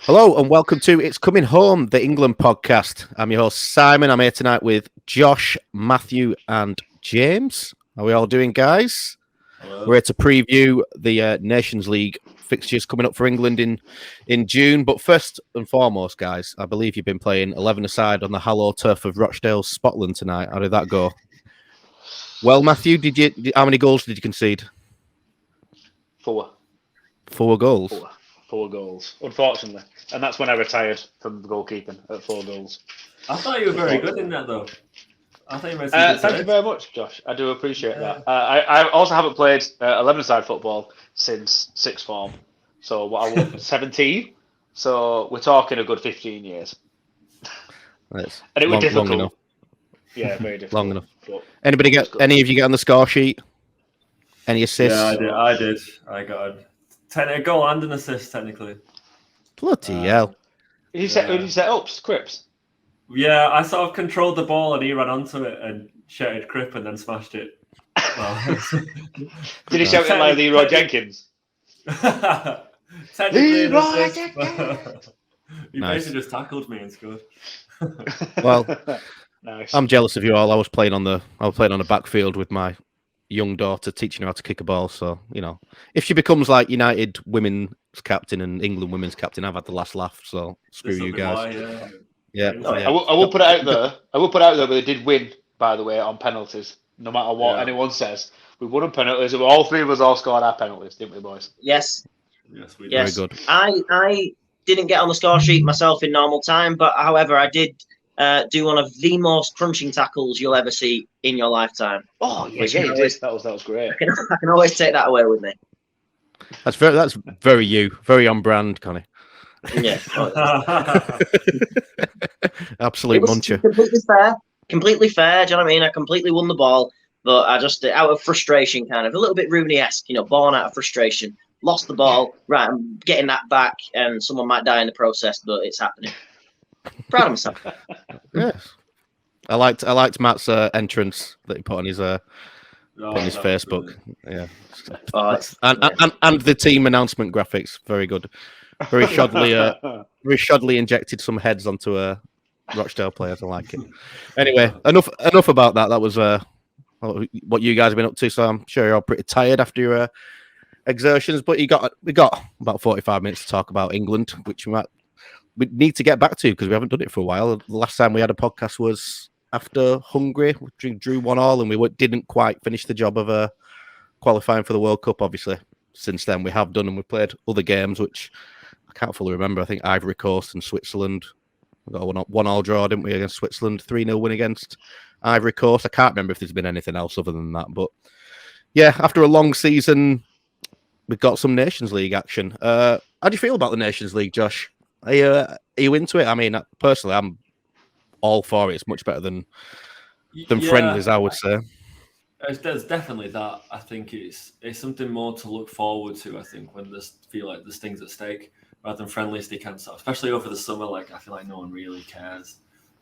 Hello and welcome to It's Coming Home, the England podcast. I'm your host, Simon. I'm here tonight with Josh, Matthew, and James. How are we all doing, guys? Hello. We're here to preview the Nations League fixtures coming up for England in June. But first and foremost, guys, I believe you've been playing 11-a-side on the hallowed turf of Rochdale, Scotland tonight. How did that go? Well, Matthew, how many goals did you concede? 4. 4 goals? 4 goals, unfortunately. And that's when I retired from goalkeeping at 4 goals. I thought you were very good in that, though. I thought you made some good Thank you saves. very much, Josh. I do appreciate that. I also haven't played 11-a-side football since 6th form. So what I was 17. So we're talking a good 15 years. That's And it was difficult. Long enough. Yeah, very difficult. Long enough. But Any of you get on the score sheet? Any assists? Yeah, I did. I got a goal and an assist, technically. Bloody hell. Did you set up Crips? Yeah, I sort of controlled the ball and he ran onto it and shouted Crip and then smashed it. Well, Did he shout it like Leroy Jenkins? Technically, Leroy Jenkins! He basically just tackled me and scored. Well, Nice. I'm jealous of you all. I was playing on the backfield with my young daughter, teaching her how to kick a ball. So, if she becomes like United women's captain and England women's captain, I've had the last laugh. So screw you guys. Yeah. I will put it out there. But they did win, by the way, on penalties. No matter what anyone says, we won on penalties. All 3 of us all scored our penalties, didn't we, boys? Yes. Yes, we did. Yes. Very good. I didn't get on the score sheet myself in normal time, but however, I did do one of the most crunching tackles you'll ever see in your lifetime. Oh yeah, Which you you know did. is- That was great. I can always take that away with me. That's very you, very on brand, Connie. Yeah. Absolute It was muncher. completely fair. Do you know what I mean? I completely won the ball, but I just, out of frustration, kind of a little bit Rooney-esque, born out of frustration. Lost the ball. Right, I'm getting that back, and someone might die in the process, but it's happening. Proud of myself. Yes. I liked Matt's entrance that he put on his Facebook. Yeah. And the team announcement graphics, very good. Very shoddily injected some heads onto Rochdale players. I like it. Anyway, enough about that. That was what you guys have been up to. So I'm sure you're all pretty tired after your exertions. But we got about 45 minutes to talk about England, which we need to get back to because we haven't done it for a while. The last time we had a podcast was after Hungary, we drew 1-1, and we didn't quite finish the job of qualifying for the World Cup. Obviously, since then we have done, and we've played other games, which I can't fully remember. I think Ivory Coast and Switzerland. We got a 1-1 draw, didn't we, against Switzerland? 3-0 win against Ivory Coast. I can't remember if there's been anything else other than that. But yeah, after a long season, we've got some Nations League action. How do you feel about the Nations League, Josh? Are you into it? I mean, personally, I'm all for it. It's much better than friendlies, I would say. There's definitely that. I think it's something more to look forward to. I think when feel like there's things at stake rather than friendlies, they can start, especially over the summer. Like I feel like no one really cares.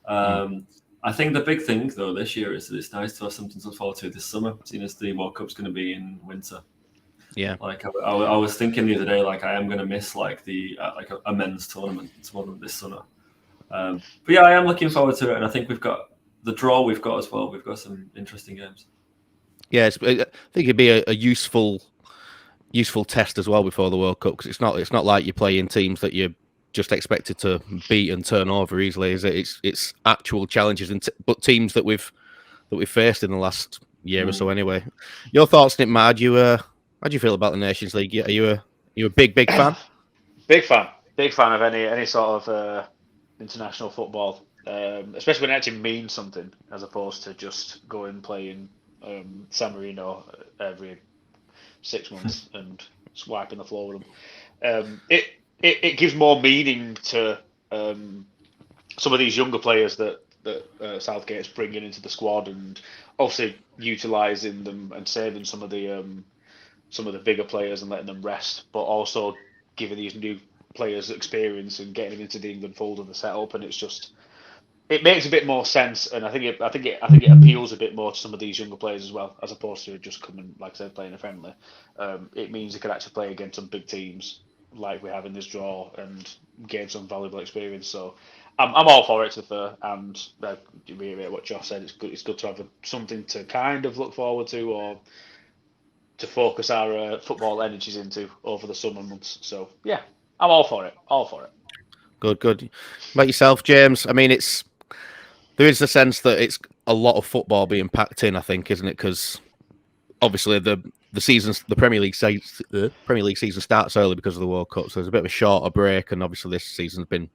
I think the big thing though this year is that it's nice to have something to look forward to this summer, seeing as the World Cup's going to be in winter. Yeah. Like I was thinking the other day, like I am going to miss like the like a men's tournament this summer. But yeah, I am looking forward to it, and I think we've got the draw we've got as well. We've got some interesting games. Yeah, I think it'd be a useful test as well before the World Cup, because it's not like you're playing teams that you're just expected to beat and turn over easily, is it? It's actual challenges, but teams that we've faced in the last year or so. Anyway, your thoughts, Nick? Matt, how do you feel about the Nations League? Are you a big fan? Big fan of any sort of international football, especially when it actually means something, as opposed to just going playing San Marino every 6 months and swiping the floor with them. It gives more meaning to some of these younger players that Southgate is bringing into the squad, and obviously utilising them and saving some of the bigger players and letting them rest, but also giving these new players experience and getting them into the England fold of the setup. And it makes a bit more sense, and I think it appeals a bit more to some of these younger players as well, as opposed to just coming, like I said, playing a friendly. It means they can actually play against some big teams like we have in this draw and gain some valuable experience. So I'm all for it, to be fair. And to reiterate what Josh said, it's good to have something to kind of look forward to, or to focus our football energies into over the summer months. So yeah, I'm all for it. All for it. Good. About yourself, James? I mean, there is a sense that it's a lot of football being packed in, I think, isn't it? Because obviously the Premier League season starts early because of the World Cup, so there's a bit of a shorter break, and obviously this season's been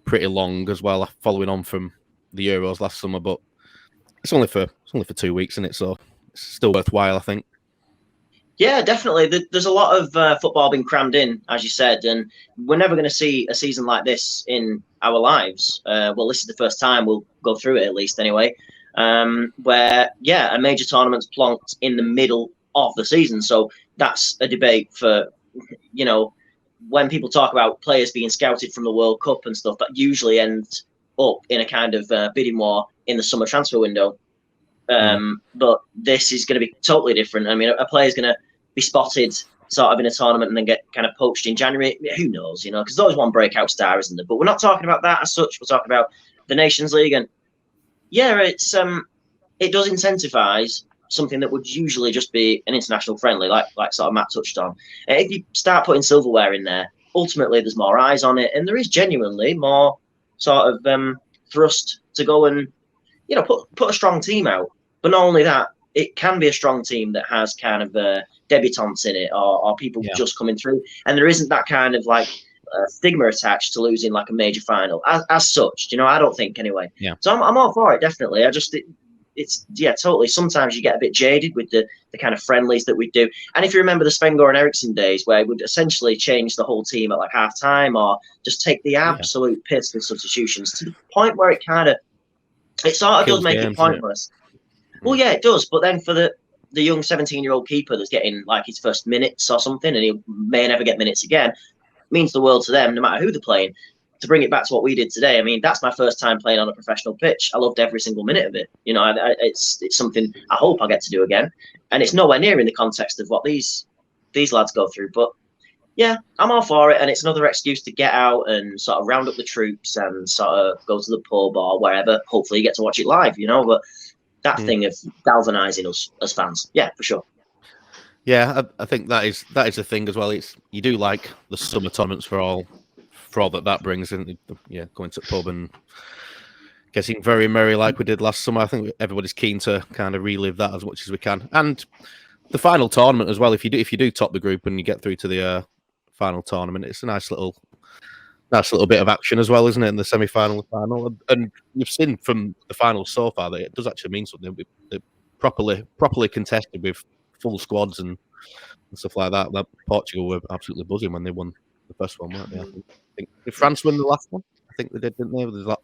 pretty long as well, following on from the Euros last summer. But it's only for 2 weeks, isn't it? So it's still worthwhile, I think. Yeah, definitely. There's a lot of football being crammed in, as you said, and we're never going to see a season like this in our lives. Well, this is the first time we'll go through it, at least anyway, where, a major tournament's plonked in the middle of the season. So that's a debate for, when people talk about players being scouted from the World Cup and stuff, that usually ends up in a kind of bidding war in the summer transfer window. But this is going to be totally different. I mean, a player's going to be spotted sort of in a tournament and then get kind of poached in January. Who knows, because there's always one breakout star, isn't there? But we're not talking about that as such. We're talking about the Nations League, and it does incentivize something that would usually just be an international friendly, like sort of Matt touched on. If you start putting silverware in there, ultimately there's more eyes on it, and there is genuinely more sort of thrust to go and put a strong team out. But not only that, it can be a strong team that has kind of debutants in it, or people just coming through, and there isn't that kind of like stigma attached to losing like a major final as such. I don't think anyway. Yeah. So I'm all for it, definitely. It's totally. Sometimes you get a bit jaded with the kind of friendlies that we do, and if you remember the Spengler and Eriksson days, where we would essentially change the whole team at like half time, or just take the absolute piss with substitutions to the point where it sort of does make it pointless. Well, yeah, it does. But then for the young 17-year-old keeper that's getting like his first minutes or something, and he may never get minutes again, means the world to them, no matter who they're playing. To bring it back to what we did today, I mean, that's my first time playing on a professional pitch. I loved every single minute of it. It's something I hope I get to do again. And it's nowhere near in the context of what these lads go through. But yeah, I'm all for it. And it's another excuse to get out and sort of round up the troops and sort of go to the pub or wherever. Hopefully you get to watch it live, But that thing of galvanizing us as fans, for sure. Yeah, I think that is the thing as well. You do like the summer tournaments for all that brings, and going to the pub and getting very merry like we did last summer. I think everybody's keen to kind of relive that as much as we can, and the final tournament as well. If you do top the group and you get through to the final tournament, it's a nice little bit of action as well, isn't it? In the semi-final, final, and we've seen from the finals so far that it does actually mean something. Properly contested with full squads and stuff like that. That Portugal were absolutely buzzing when they won the first one, weren't they? I think did France win the last one? I think they did, didn't they? There's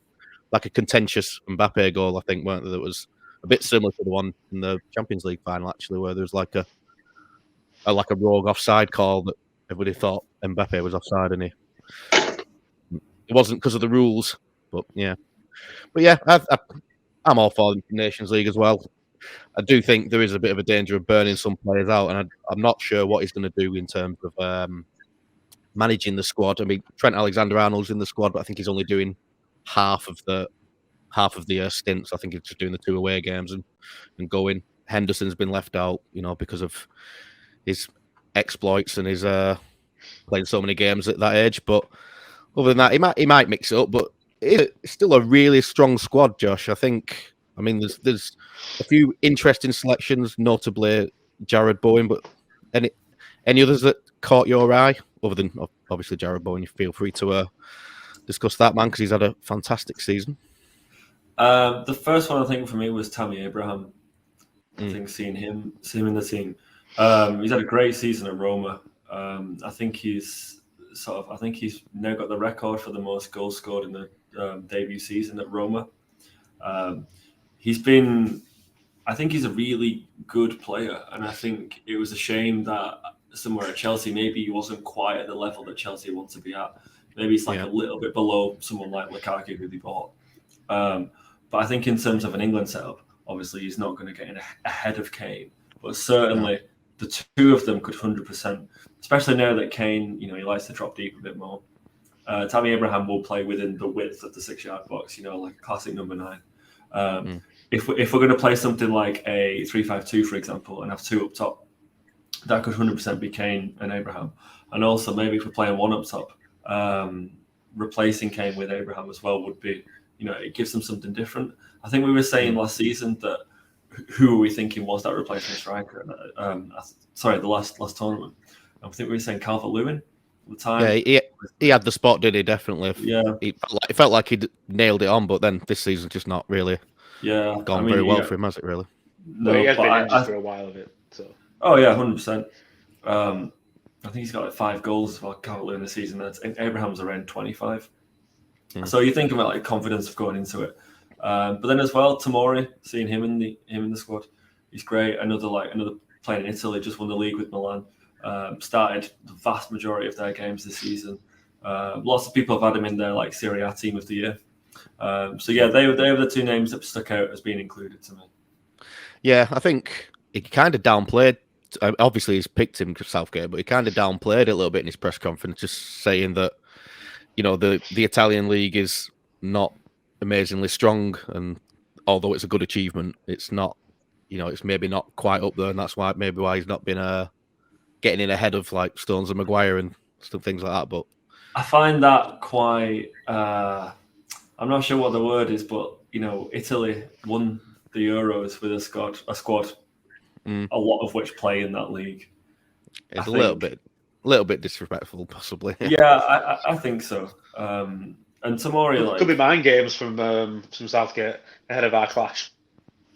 like a contentious Mbappe goal, I think, weren't there? That was a bit similar to the one in the Champions League final, actually, where there was like a rogue offside call that everybody thought Mbappe was offside, and it wasn't because of the rules, but yeah. I'm all for the Nations League as well. I do think there is a bit of a danger of burning some players out, and I'm not sure what he's going to do in terms of managing the squad. I mean, Trent Alexander-Arnold's in the squad, but I think he's only doing half of the stints. I think he's just doing the 2 away games and going. Henderson's been left out, because of his exploits and his playing so many games at that age, but. Other than that, he might mix it up, but it's still a really strong squad, Josh. I mean, there's a few interesting selections, notably Jared Bowen, but any others that caught your eye, other than obviously Jared Bowen? You feel free to discuss that, man, because he's had a fantastic season. The first one I think for me was Tammy Abraham. I think seeing him in the team, he's had a great season at Roma. I think he's now got the record for the most goals scored in the debut season at Roma. I think he's a really good player, and I think it was a shame that somewhere at Chelsea, maybe he wasn't quite at the level that Chelsea wants to be at. Maybe it's a little bit below someone like Lukaku who they bought. But I think in terms of an England setup, obviously he's not going to get ahead of Kane, but certainly the two of them could 100%, especially now that Kane, he likes to drop deep a bit more. Tammy Abraham will play within the width of the 6-yard box, like a classic number 9. If we're going to play something like a 3-5-2, for example, and have two up top, that could 100% be Kane and Abraham. And also maybe if we're playing one up top, replacing Kane with Abraham as well would be, it gives them something different. I think we were saying last season that who were we thinking was that replacement striker? The last tournament. I think we were saying Calvert-Lewin at the time. Yeah, he had the spot, did he? Definitely. Yeah. It felt like he'd nailed it on, but then this season's just not really gone very well for him, has it, really? No, he has been injured for a while of it. So. Oh, yeah, 100%. I think he's got like 5 goals for Calvert-Lewin this season. Abraham's around 25. So you're thinking about like confidence of going into it. But then as well, Tomori, seeing him in the squad, he's great. Another player in Italy, just won the league with Milan. Started the vast majority of their games this season. Lots of people have had him in their like Serie A team of the year. So yeah, they were the two names that stuck out as being included to me. Yeah, I think he kind of downplayed. Obviously, he's picked him Southgate, but he kind of downplayed it a little bit in his press conference, just saying that the Italian league is not amazingly strong, and although it's a good achievement, it's not. It's maybe not quite up there, and that's why he's not been getting in ahead of like Stones and Maguire and stuff, things like that. But I find that quite. I'm not sure what the word is, but Italy won the Euros with a squad, a lot of which play in that league. It's a little bit disrespectful, possibly. Yeah, I think so. And Tomori, could be mind games from Southgate ahead of our clash.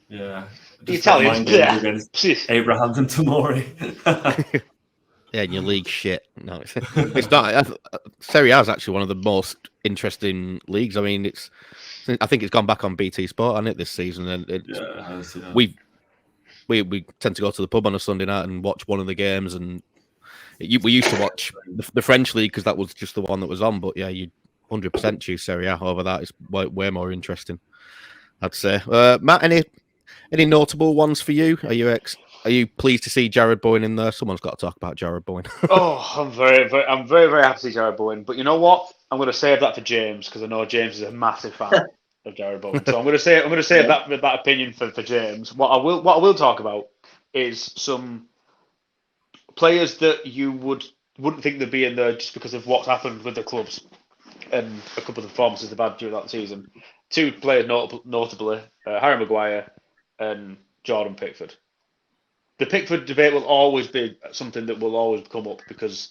Yeah, the Italians, against Abraham and Tomori. Yeah, and your league shit. No, it's not. Serie A is actually one of the most interesting leagues. I mean, I think it's gone back on BT Sport, hasn't it, this season? And we tend to go to the pub on a Sunday night and watch one of the games. And we used to watch the French league because that was just the one that was on. But yeah, you 100% choose Serie A over that. It's way more interesting, I'd say. Matt, any notable ones for you? Are you pleased to see Jared Bowen in there? Someone's got to talk about Jared Bowen. I'm very, very happy to see Jared Bowen. But you know what? I'm going to save that for James because I know James is a massive fan of Jared Bowen. So I'm going to save that opinion for James. What I will talk about is some players that you wouldn't think they'd be in there just because of what's happened with the clubs and a couple of performances they've had during that season. 2 players notably, Harry Maguire and Jordan Pickford. The Pickford debate will always be something that will always come up because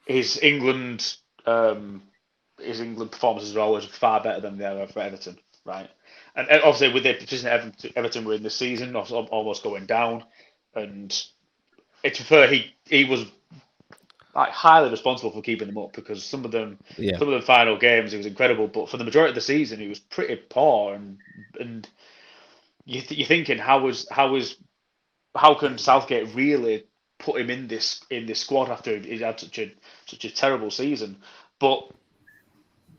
his England performances are always far better than they are for Everton, right? And obviously with the position Everton were in this season, almost going down, and it's fair he was like highly responsible for keeping them up because some of them final games he was incredible, but for the majority of the season he was pretty poor, and you're thinking how can Southgate really put him in this squad after he had such a terrible season? But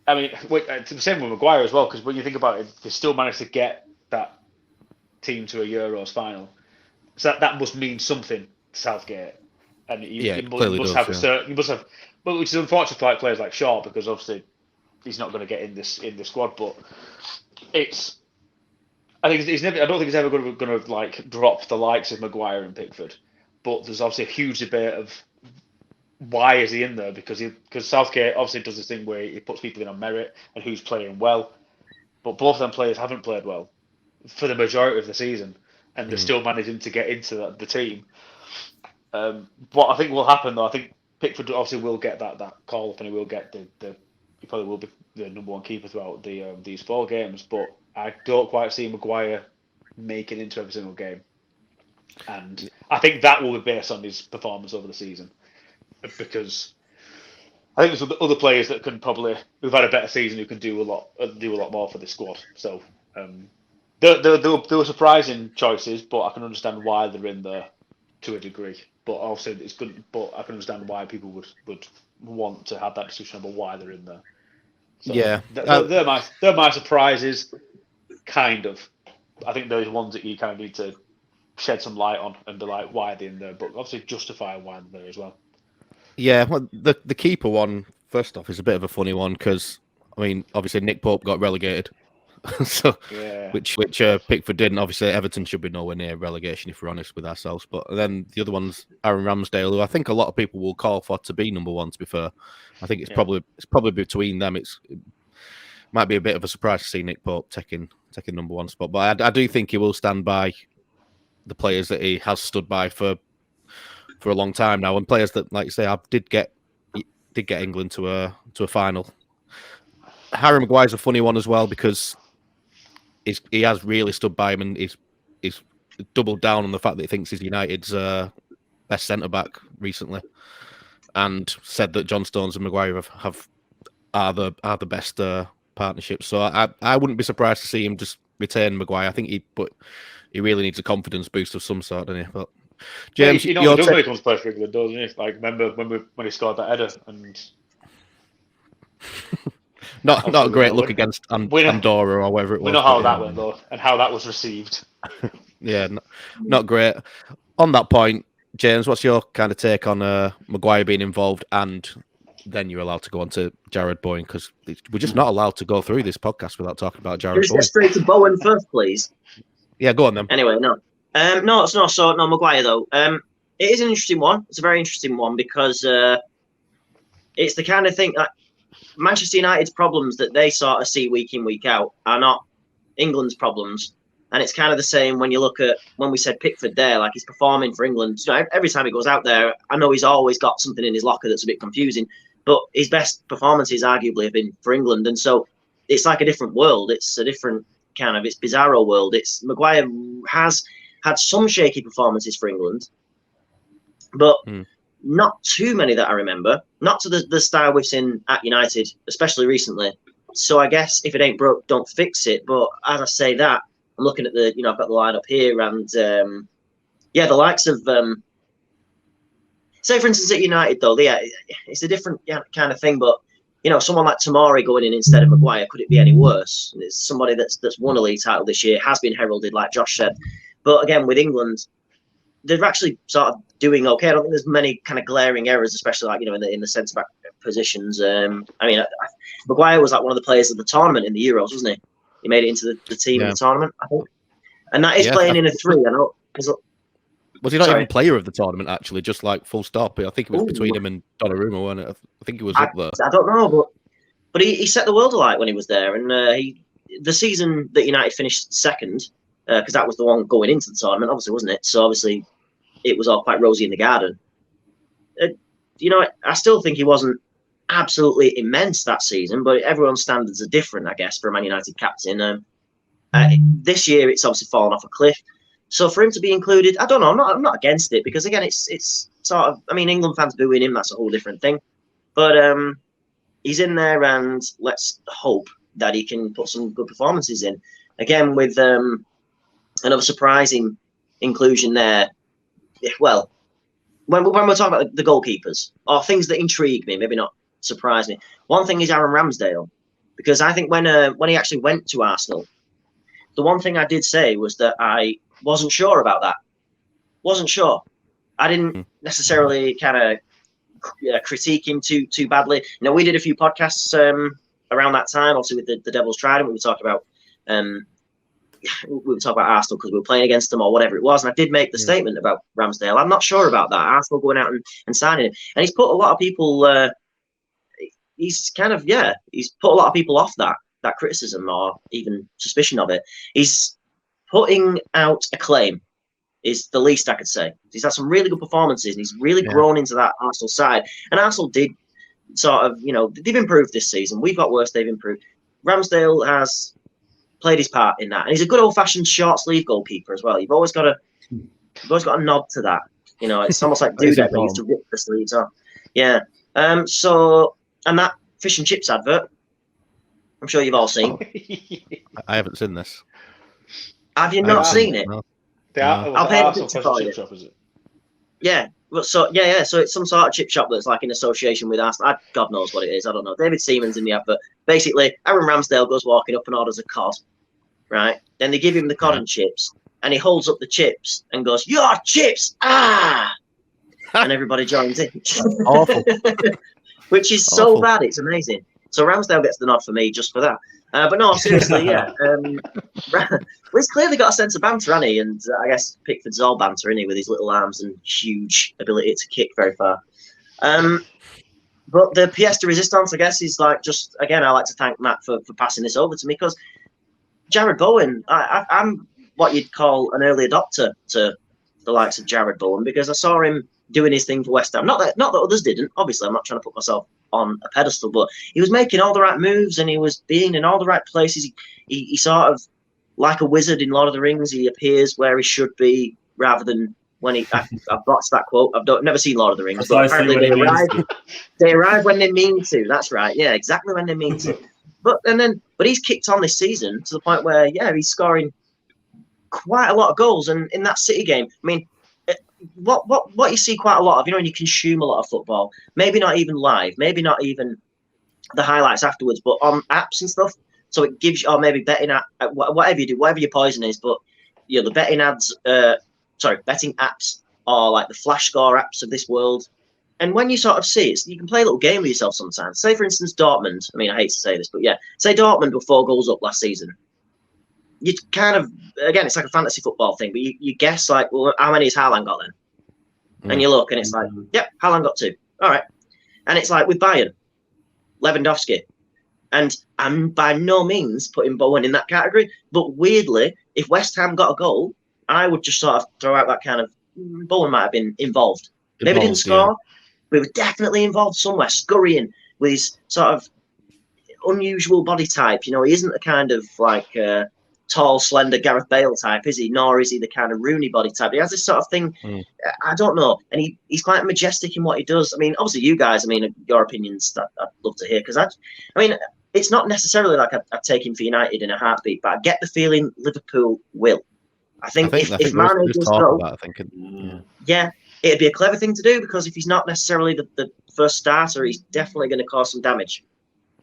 I mean, it's the same with Maguire as well, because when you think about it, they still managed to get that team to a Euros final. So that must mean something to Southgate, and he must have. Well, which is unfortunate for players like Shaw, because obviously he's not going to get in this squad. But I don't think he's ever going to like drop the likes of Maguire and Pickford. But there's obviously a huge debate of why is he in there, because Southgate obviously does this thing where he puts people in on merit and who's playing well, but both of them players haven't played well for the majority of the season, and they're still managing to get into the team. What I think will happen though, I think Pickford obviously will get that call up, and he will get he probably will be the number 1 keeper throughout these 4 games, but I don't quite see Maguire making it into every single game. And I think that will be based on his performance over the season. Because I think there's other players that who've had a better season, who can do a lot more for the squad. So there were surprising choices, but I can understand why they're in there to a degree. But also it's good. But I can understand why people would want to have that discussion about why they're in there. So yeah, they're my surprises. Kind of. I think those ones that you kind of need to shed some light on and be like, why are they in there? But obviously justify why they're there as well. Yeah, well, the keeper one, first off, is a bit of a funny one because, I mean, obviously Nick Pope got relegated. So, which Pickford didn't. Obviously, Everton should be nowhere near relegation if we're honest with ourselves. But then the other one's Aaron Ramsdale, who I think a lot of people will call for to be number one. To be fair, I think it's probably between them. It might be a bit of a surprise to see Nick Pope taking number one spot, but I do think he will stand by the players that he has stood by for a long time now, and players that, like you say, did get England to a final. Harry Maguire's a funny one as well because he has really stood by him, and he's doubled down on the fact that he thinks he's United's best centre back recently, and said that John Stones and Maguire are the best partnership. So I wouldn't be surprised to see him just retain Maguire. I think he really needs a confidence boost of some sort, doesn't he? But James, he does when he comes to play for England, doesn't he? Like remember when he scored that header and. Not a great look against Andorra or whatever it was. We know how that went though, and how that was received. Yeah, not great. On that point, James, what's your kind of take on Maguire being involved, and then you're allowed to go on to Jared Bowen, because we're just not allowed to go through this podcast without talking about Jared Bowen. Let's get straight to Bowen first, please. Yeah, go on then. Anyway, no, it's not. So no, Maguire though. It is an interesting one. It's a very interesting one because it's the kind of thing that Manchester United's problems that they sort of see week in, week out are not England's problems. And it's kind of the same when you look at when we said Pickford there, like he's performing for England. You know, every time he goes out there, I know he's always got something in his locker that's a bit confusing, but his best performances arguably have been for England. And so it's like a different world. It's a different kind of, it's bizarro world. Maguire has had some shaky performances for England, but not too many that I remember. Not to the style we've seen at United, especially recently. So I guess if it ain't broke, don't fix it. But as I say that, I'm looking at I've got the lineup here, and the likes of, say for instance at United though, it's a different kind of thing. But someone like Tomori going in instead of Maguire, could it be any worse? It's somebody that's won a league title this year, has been heralded, like Josh said. But again, with England, they're actually sort of doing okay. I don't think there's many kind of glaring errors, especially like in the centre back positions. Maguire was like one of the players of the tournament in the Euros, wasn't he? He made it into the team in the tournament, I think. And that is playing in a 3. I know. Was he not even player of the tournament, actually, just like full stop? I think it was between him and Donnarumma, wasn't it? I think he was up there. I don't know, but he set the world alight when he was there. And the season that United finished second, because that was the one going into the tournament, obviously, wasn't it? So obviously it was all quite rosy in the garden. I still think he wasn't absolutely immense that season, but everyone's standards are different, I guess, for a Man United captain. This year, it's obviously fallen off a cliff. So for him to be included, I don't know. I'm not against it because again, it's sort of. I mean, England fans booing him. That's a whole different thing. But he's in there, and let's hope that he can put some good performances in. Again, with another surprising inclusion there. Well, when we're talking about the goalkeepers or things that intrigue me, maybe not surprise me. One thing is Aaron Ramsdale, because I think when he actually went to Arsenal, the one thing I did say was that I wasn't sure about that. Wasn't sure. I didn't necessarily kind of critique him too badly. We did a few podcasts around that time, obviously with the Devil's Trident. We were talking about Arsenal because we were playing against them or whatever it was, and I did make the statement about Ramsdale. I'm not sure about that. Arsenal going out and signing him, and he's put a lot of people. He's put a lot of people off that criticism or even suspicion of it. He's putting out a claim is the least I could say. He's had some really good performances and he's really grown into that Arsenal side. And Arsenal did sort of, they've improved this season. We've got worse, they've improved. Ramsdale has played his part in that. And he's a good old-fashioned short sleeve goalkeeper as well. You've always got a nod to that. It's almost like Dudek when he used to rip the sleeves off. Yeah. And that fish and chips advert, I'm sure you've all seen. I haven't seen this. Have you not seen it? No. I'll pay a picture for you. Shop, is it? Yeah. So it's some sort of chip shop that's like in association with Arsenal. God knows what it is. I don't know. David Seaman's in the advert. Basically, Aaron Ramsdale goes walking up and orders a cod, right? Then they give him the cod and chips, and he holds up the chips and goes, "Your chips, ah!" and everybody joins in. Awful. Which is so bad, it's amazing. So Ramsdale gets the nod for me just for that. But no, seriously, yeah. He's clearly got a sense of banter, hasn't he? And I guess Pickford's all banter, isn't he, with his little arms and huge ability to kick very far. But the pièce de résistance, I guess, is like just, again, I like to thank Matt for passing this over to me, because Jared Bowen, I'm what you'd call an early adopter to the likes of Jared Bowen, because I saw him doing his thing for West Ham. Not that others didn't. Obviously, I'm not trying to put myself on a pedestal, but he was making all the right moves and he was being in all the right places. He sort of, like a wizard in Lord of the Rings, he appears where he should be, rather than when he. I've botched that quote. I've never seen Lord of the Rings, but apparently they arrive when they mean to. That's right. Yeah, exactly when they mean to. But he's kicked on this season to the point where, yeah, he's scoring quite a lot of goals. And in that City game, I mean, what you see quite a lot of, when you consume a lot of football, maybe not even live, maybe not even the highlights afterwards, but on apps and stuff. So it gives you, or maybe betting at whatever you do, whatever your poison is. But the betting betting apps, or like the flash score apps of this world. And when you sort of see it, you can play a little game with yourself sometimes. Say, for instance, Dortmund. I mean, I hate to say this, but yeah, say Dortmund were 4 goals up last season. You kind of, again, it's like a fantasy football thing, but you guess, like, well, how many has Haaland got then? And you look, and it's like, yep, Haaland got 2. All right. And it's like with Bayern, Lewandowski. And I'm by no means putting Bowen in that category. But weirdly, if West Ham got a goal, I would just sort of throw out that kind of, Bowen might have been involved. Maybe didn't score, but he was definitely involved somewhere, scurrying with his sort of unusual body type. He isn't a kind of like tall, slender Gareth Bale type, is he? Nor is he the kind of Rooney body type. He has this sort of thing, I don't know. And he's quite majestic in what he does. I mean, obviously you guys, your opinions, I'd love to hear. Because it's not necessarily like I'd take him for United in a heartbeat, but I get the feeling Liverpool will. I think if Mane does go, yeah, it'd be a clever thing to do, because if he's not necessarily the first starter, he's definitely going to cause some damage.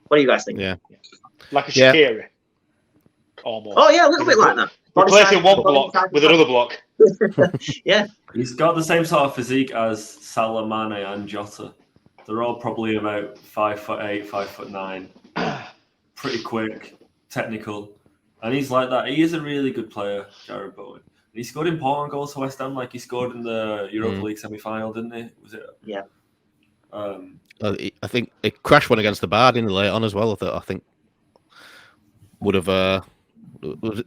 What do you guys think? Yeah, like a Shaqiri, almost. Oh yeah, a little bit like that. Replacing one block with another block. Yeah, he's got the same sort of physique as Salah, Mane, and Jota. They're all probably about 5'8", 5'9", pretty quick, technical. And he's like that. He is a really good player, Jared Bowen. He scored important goals for West Ham, like he scored in the Europa League semi-final, didn't he? Was it? Yeah. I think it crashed one against the bar in the late on as well. I think would have. I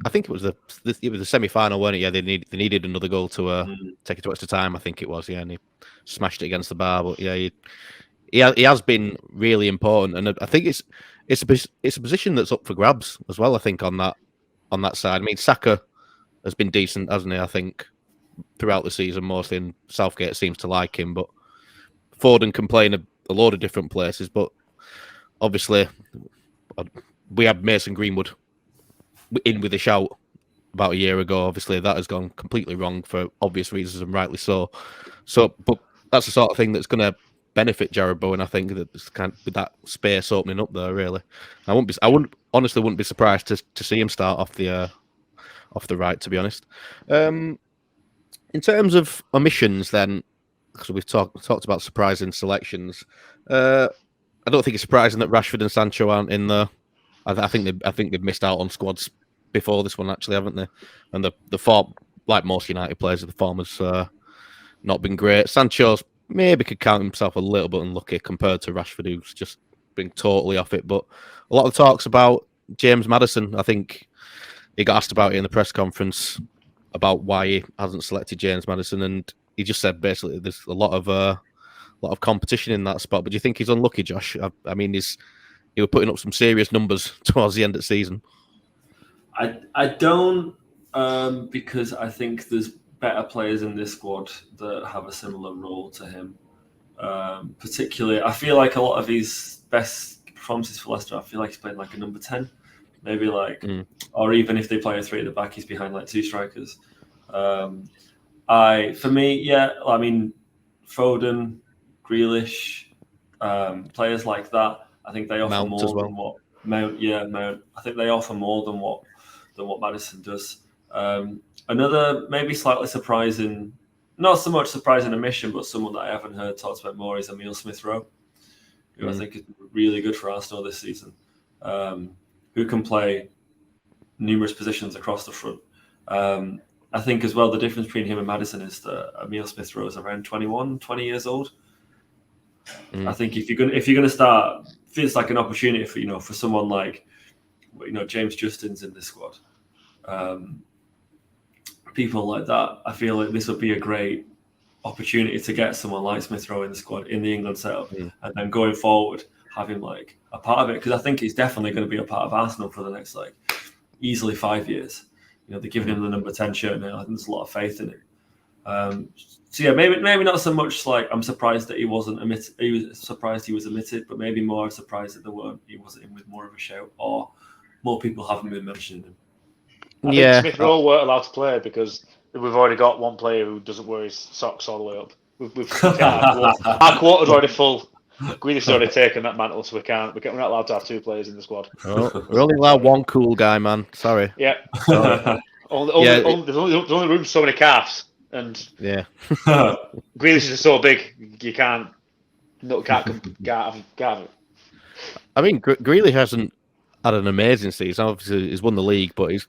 think it was the semi-final, weren't it? Yeah, they needed another goal to take it to extra time. I think it was. Yeah, and he smashed it against the bar. But yeah, he has been really important, and I think it's a position that's up for grabs as well. I think on that side. I mean, Saka has been decent, hasn't he? I think throughout the season, mostly, and Southgate seems to like him. But Foden can play in a load of different places. But obviously, we had Mason Greenwood in with a shout about a year ago. Obviously, that has gone completely wrong for obvious reasons, and rightly so. But that's the sort of thing that's going to benefit Jared Bowen. I think that kind of, with that space opening up there, really. I honestly wouldn't be surprised to see him start off the right, to be honest. In terms of omissions, then, because we've talked about surprising selections, I don't think it's surprising that Rashford and Sancho aren't in there. I think they've missed out on squads before this one, actually, haven't they? And the form, like most United players, the form has not been great. Sancho's maybe could count himself a little bit unlucky compared to Rashford, who's just been totally off it. But a lot of talks about James Maddison. I think he got asked about it in the press conference about why he hasn't selected James Maddison, and he just said basically there's a lot of competition in that spot. But do you think he's unlucky, Josh? I mean, he was putting up some serious numbers towards the end of the season. I don't, because I think there's better players in this squad that have a similar role to him. Particularly, I feel like a lot of his best performances for Leicester, I feel like he's playing like a number 10. Maybe or even if they play a 3 at the back, he's behind like 2 strikers. For me, yeah, I mean, Foden, Grealish, players like that, I think they offer Mount more than what Mount. Yeah, Mount. I think they offer more than what Maddison does. Another maybe slightly surprising, not so much surprising omission, but someone that I haven't heard talked about more is Emile Smith-Rowe, who I think is really good for Arsenal this season, who can play numerous positions across the front. I think as well the difference between him and Maddison is that Emile Smith-Rowe is around 20 years old. I think if you're gonna start, feels like an opportunity for for someone like James Justin's in this squad. People like that, I feel like this would be a great opportunity to get someone like Smith-Rowe in the squad in the England setup, and then going forward have him like a part of it, because I think he's definitely going to be a part of Arsenal for the next easily 5 years. They're giving him the number 10 shirt now. I think there's a lot of faith in it. So yeah, maybe not so much like I'm surprised that he wasn't omitted. He was surprised he was omitted, but maybe more surprised that he wasn't in with more of a shout, or more people haven't been mentioning him. I think Smith-Rowe weren't allowed to play because we've already got one player who doesn't wear his socks all the way up. Our quota's already full. Grealish has already taken that mantle, so we're not allowed to have two players in the squad. Oh, we're only allowed one cool guy, man. Sorry. Yeah. There's only room for so many calves, and Grealish is so big you can't have it. I mean, Grealish hasn't had an amazing season. Obviously, he's won the league, but he's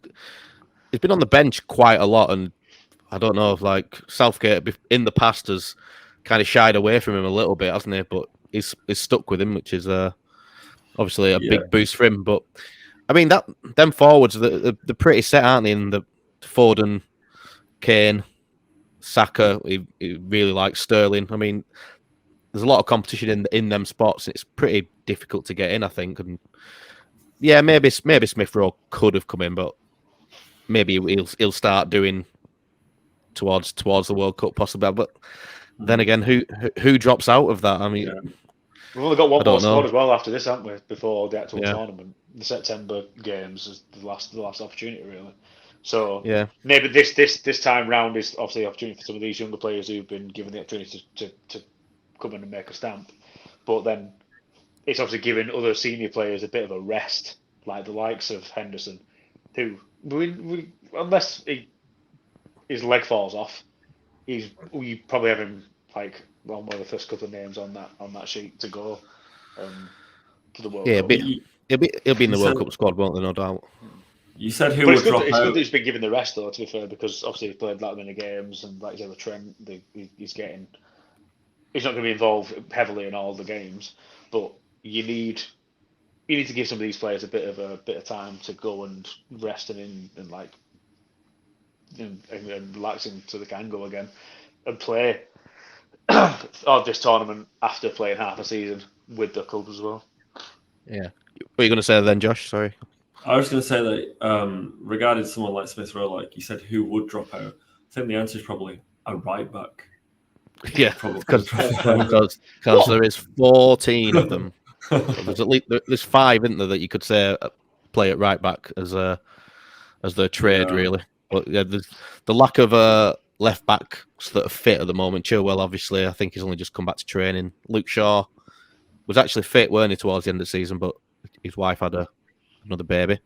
been on the bench quite a lot, and I don't know if Southgate in the past has kind of shied away from him a little bit, hasn't he? But he's stuck with him, which is obviously a big boost for him. But I mean, them forwards, they're pretty set, aren't they? In the Foden, Kane, Saka, he really likes Sterling. I mean, there's a lot of competition in them spots. It's pretty difficult to get in, I think. And yeah, maybe Smith-Rowe could have come in, but maybe he'll start doing towards the World Cup possibly. But then again, who drops out of that? I mean, we've only got one more squad as well after this, haven't we? Before the actual tournament, the September games is the last opportunity, really. So maybe this time round is obviously the opportunity for some of these younger players who've been given the opportunity to come in and make a stamp. But then it's obviously giving other senior players a bit of a rest, like the likes of Henderson, who unless his leg falls off, we probably have him one of the first couple of names on that sheet to go to the World Cup. He'll be in the World Cup squad, won't there? No doubt. You said who would drop out. It's good that he's been given the rest, though, to be fair, because obviously he's played that many games, and like the Trent, he's not going to be involved heavily in all the games, but you need to give some of these players a bit of time to go and rest and relaxing so they can go again and play this tournament after playing half a season with the club as well. Yeah. What are you going to say then, Josh? Sorry. I was going to say that regarding someone like Smith-Rowe, like you said, who would drop out? I think the answer is probably a right back. Yeah, because there is 14 of them. There's at least 5, isn't there, that you could say play at right back as their trade, really. But yeah, the lack of left backs that are fit at the moment. Chilwell, obviously, I think he's only just come back to training. Luke Shaw was actually fit, weren't he, towards the end of the season, but his wife had another baby,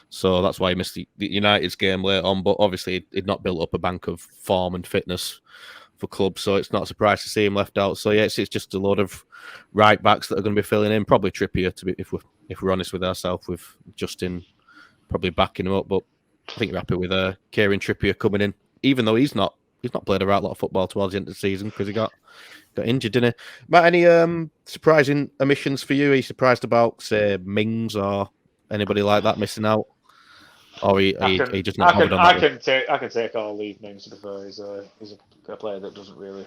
so that's why he missed the United's game late on. But obviously, he'd not built up a bank of form and fitness for clubs, so it's not a surprise to see him left out. So yeah, it's just a lot of right backs that are going to be filling in. Probably Trippier, if we're honest with ourselves, with Justin probably backing him up. But I think you're happy with Kieran Trippier coming in, even though he's not played a right lot of football towards the end of the season because he got injured, didn't he? Matt, any surprising omissions for you? Are you surprised about, say, Mings or anybody like that missing out? Or are you just not bothered on that? I can take all leave Mings, to be fair. He's a player that don't really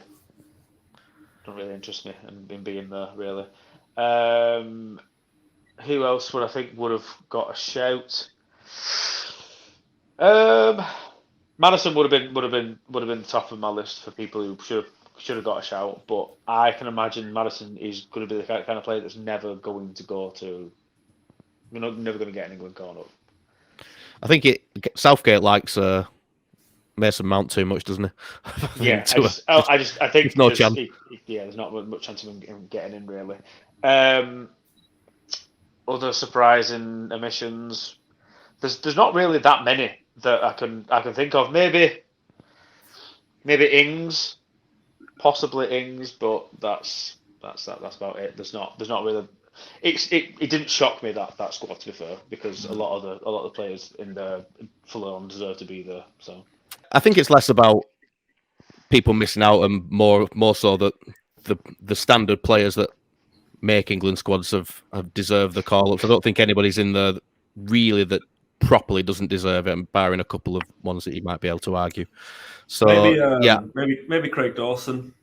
interest me in being there, really. Who else would have got a shout? Maddison would have been top of my list for people who should have got a shout, but I can imagine Maddison is going to be the kind of player that's never going to go to. We're never going to get an England call up. I think Southgate likes Mason Mount too much, doesn't he? Yeah, I think there's no chance. There's not much chance of him getting in, really. Other surprising omissions. There's not really that many that I can think of. Maybe Ings, possibly Ings, but that's about it. There's not really. It didn't shock me that squad, to be fair, because a lot of the players in there full on deserve to be there. So I think it's less about people missing out and more so that the standard players that make England squads have deserved the call ups. I don't think anybody's in there really that properly doesn't deserve it, barring a couple of ones that you might be able to argue. So maybe Craig Dawson,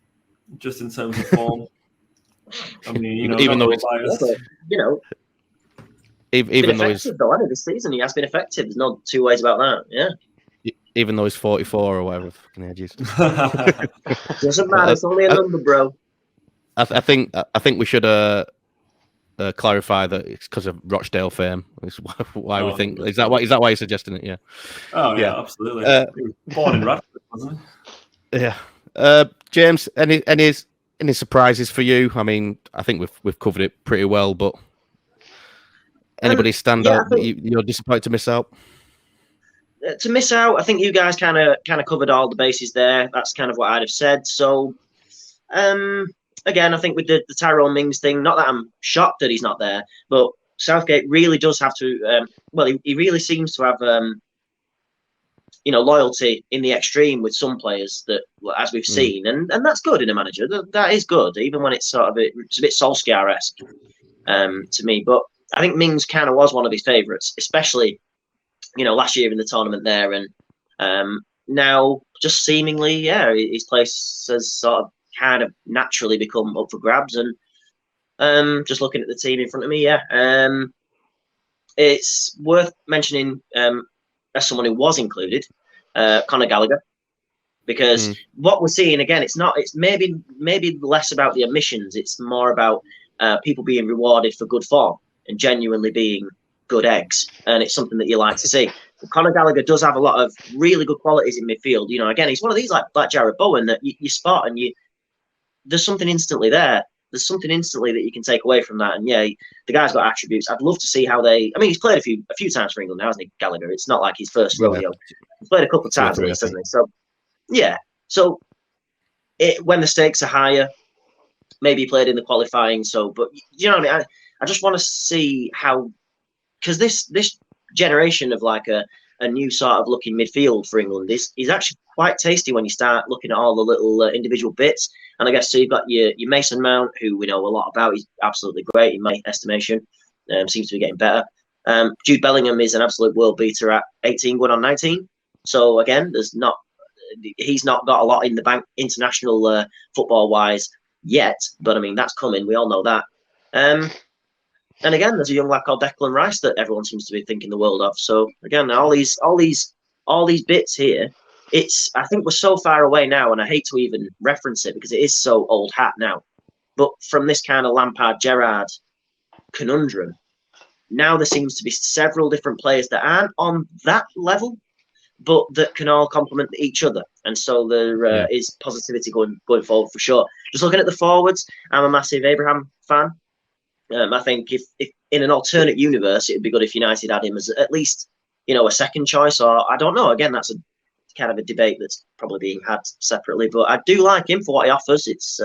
just in terms of form. I mean, even though it's even though he's though, this season he has been effective. There's no two ways about that. Yeah. Even though he's 44 or whatever fucking age is. Doesn't matter. It's only a number, bro. I think we should clarify that it's because of Rochdale fame. It's why we think. Is that why you're suggesting it? Yeah. Oh yeah, absolutely. Born in Radford, wasn't he? Yeah. James, any surprises for you? I mean, I think we've covered it pretty well, but anybody stand out that you're disappointed to miss out? To miss out, I think you guys kind of covered all the bases there. That's kind of what I'd have said. So, again, I think with the Tyrone Mings thing, not that I'm shocked that he's not there, but Southgate really does have to. He really seems to have, loyalty in the extreme with some players that, as we've seen, and that's good in a manager. That is good, even when it's sort of it's a bit Solskjaer-esque to me. But I think Mings kind of was one of his favourites, especially last year in the tournament there, and now just seemingly, his place has sort of kind of naturally become up for grabs. And just looking at the team in front of me, it's worth mentioning as someone who was included, Conor Gallagher, because what we're seeing again, it's maybe less about the omissions, it's more about people being rewarded for good form and genuinely being good eggs, and it's something that you like to see. But Conor Gallagher does have a lot of really good qualities in midfield. Again, he's one of these like Jared Bowen that you spot and there's something instantly there. There's something instantly that you can take away from that. And the guy's got attributes. I'd love to see how he's played a few times for England now, hasn't he, Gallagher? It's not like his first rodeo. He's played a couple of times at least, hasn't he? So so when the stakes are higher, maybe he played in the qualifying. But you know what I mean? I just want to see how. Because this generation of like a new sort of looking midfield for England is actually quite tasty when you start looking at all the little individual bits. And I guess so you've got your Mason Mount, who we know a lot about. He's absolutely great in my estimation. Seems to be getting better. Jude Bellingham is an absolute world beater at 18 going on 19. So again, he's not got a lot in the bank international football wise yet, but I mean that's coming. We all know that. And again, there's a young lad called Declan Rice that everyone seems to be thinking the world of. So again, all these bits here, I think we're so far away now, and I hate to even reference it because it is so old hat now. But from this kind of Lampard-Gerrard conundrum, now there seems to be several different players that aren't on that level, but that can all complement each other. And so there is positivity going forward for sure. Just looking at the forwards, I'm a massive Abraham fan. I think if in an alternate universe, it'd be good if United had him as at least, a second choice, or I don't know. Again, that's a kind of a debate that's probably being had separately, but I do like him for what he offers. It's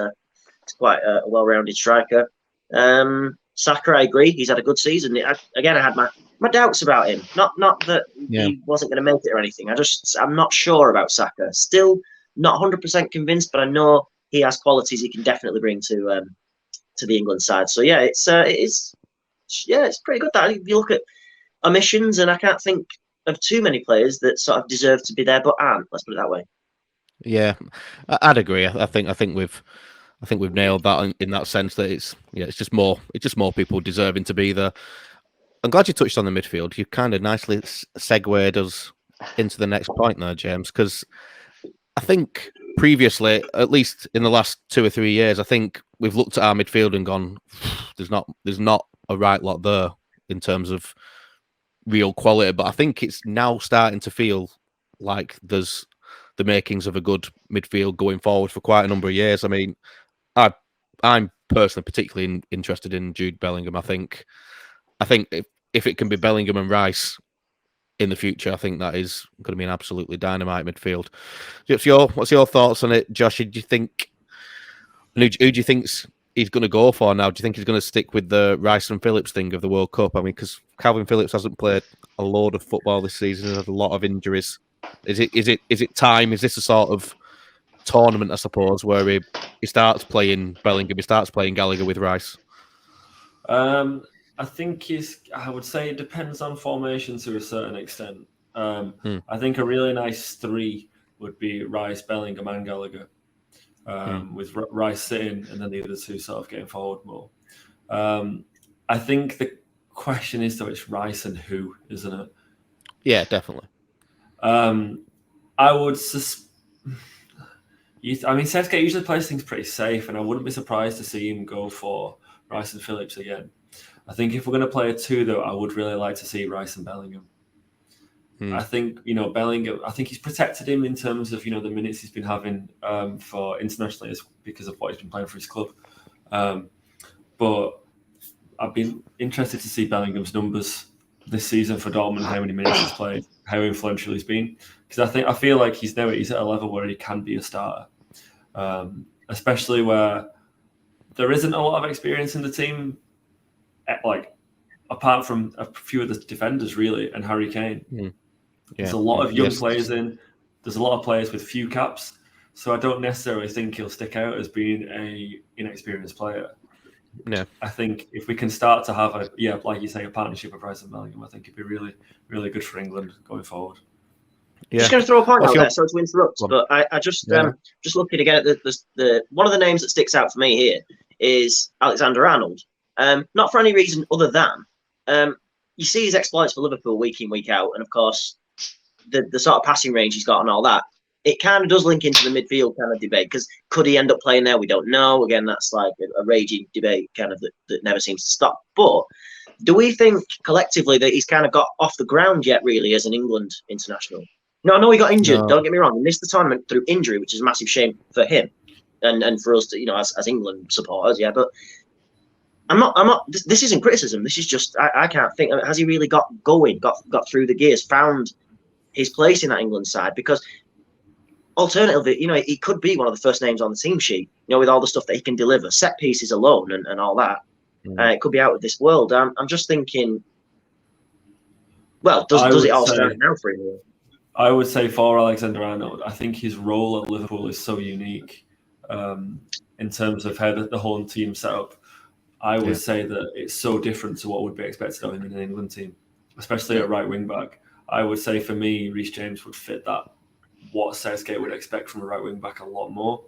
quite a well-rounded striker. Saka, I agree. He's had a good season. I had my doubts about him. Not that he wasn't going to make it or anything. I'm not sure about Saka. Still not 100% convinced, but I know he has qualities he can definitely bring to the England side. So it's pretty good. That you look at omissions, and I can't think of too many players that sort of deserve to be there but aren't. Let's put it that way. Yeah, I'd agree. I think we've nailed that in that sense that it's just more people deserving to be there. I'm glad you touched on the midfield. You kind of nicely segued us into the next point there, James, because I think previously, at least in the last 2 or 3 years, I think we've looked at our midfield and gone, there's not a right lot there in terms of real quality. But I think it's now starting to feel like there's the makings of a good midfield going forward for quite a number of years. I mean, I'm personally particularly interested in Jude Bellingham. I think if it can be Bellingham and Rice in the future. I think that is going to be an absolutely dynamite midfield. What's your thoughts on it, Josh? Do you think who do you think's he's going to go for now? Do you think he's going to stick with the Rice and Phillips thing of the World Cup? I mean, because Calvin Phillips hasn't played a load of football this season and had a lot of injuries. Is it time? Is this a sort of tournament, I suppose, where he starts playing Bellingham, he starts playing Gallagher with Rice? I think I would say it depends on formation to a certain extent. I think a really nice three would be Rice, Bellingham, and Gallagher, with Rice sitting and then the other two sort of getting forward more. I think the question is, though, it's Rice and who, isn't it? Yeah, definitely. I would I mean, Southgate usually plays things pretty safe, and I wouldn't be surprised to see him go for Rice and Phillips again. I think if we're going to play a two, though, I would really like to see Rice and Bellingham. I think, Bellingham, I think he's protected him in terms of, the minutes he's been having for internationally because of what he's been playing for his club. But I've been interested to see Bellingham's numbers this season for Dortmund, how many minutes he's played, how influential he's been. Because I feel like he's at a level where he can be a starter, especially where there isn't a lot of experience in the team, like apart from a few of the defenders, really, and Harry Kane. Yeah. There's a lot of young players in. There's a lot of players with few caps, so I don't necessarily think he'll stick out as being a inexperienced player. No, I think if we can start to have like you say, a partnership with Rice and Bellingham, I think it'd be really, really good for England going forward. Yeah. Just going to throw a point out there, sorry to interrupt, but I just looking again at the one of the names that sticks out for me here is Alexander-Arnold. Not for any reason other than you see his exploits for Liverpool week in, week out, and of course the sort of passing range he's got and all that. It kind of does link into the midfield kind of debate, because could he end up playing there? We don't know. Again, that's like a raging debate kind of that never seems to stop. But do we think collectively that he's kind of got off the ground yet, really, as an England international? No, I know he got injured. No. Don't get me wrong. He missed the tournament through injury, which is a massive shame for him and for us, to, as England supporters. Yeah, but I'm not. This isn't criticism. This is just I can't think. Has he really got going? Got through the gears? Found his place in that England side? Because alternatively, he could be one of the first names on the team sheet. With all the stuff that he can deliver, set pieces alone, and all that. It could be out of this world. I'm just thinking. Well, does it all start now for him? I would say for Alexander-Arnold, I think his role at Liverpool is so unique in terms of how the whole team set up. I would say that it's so different to what would be expected of him in an England team, especially at right wing back. I would say for me, Reece James would fit that, what Southgate would expect from a right wing back, a lot more.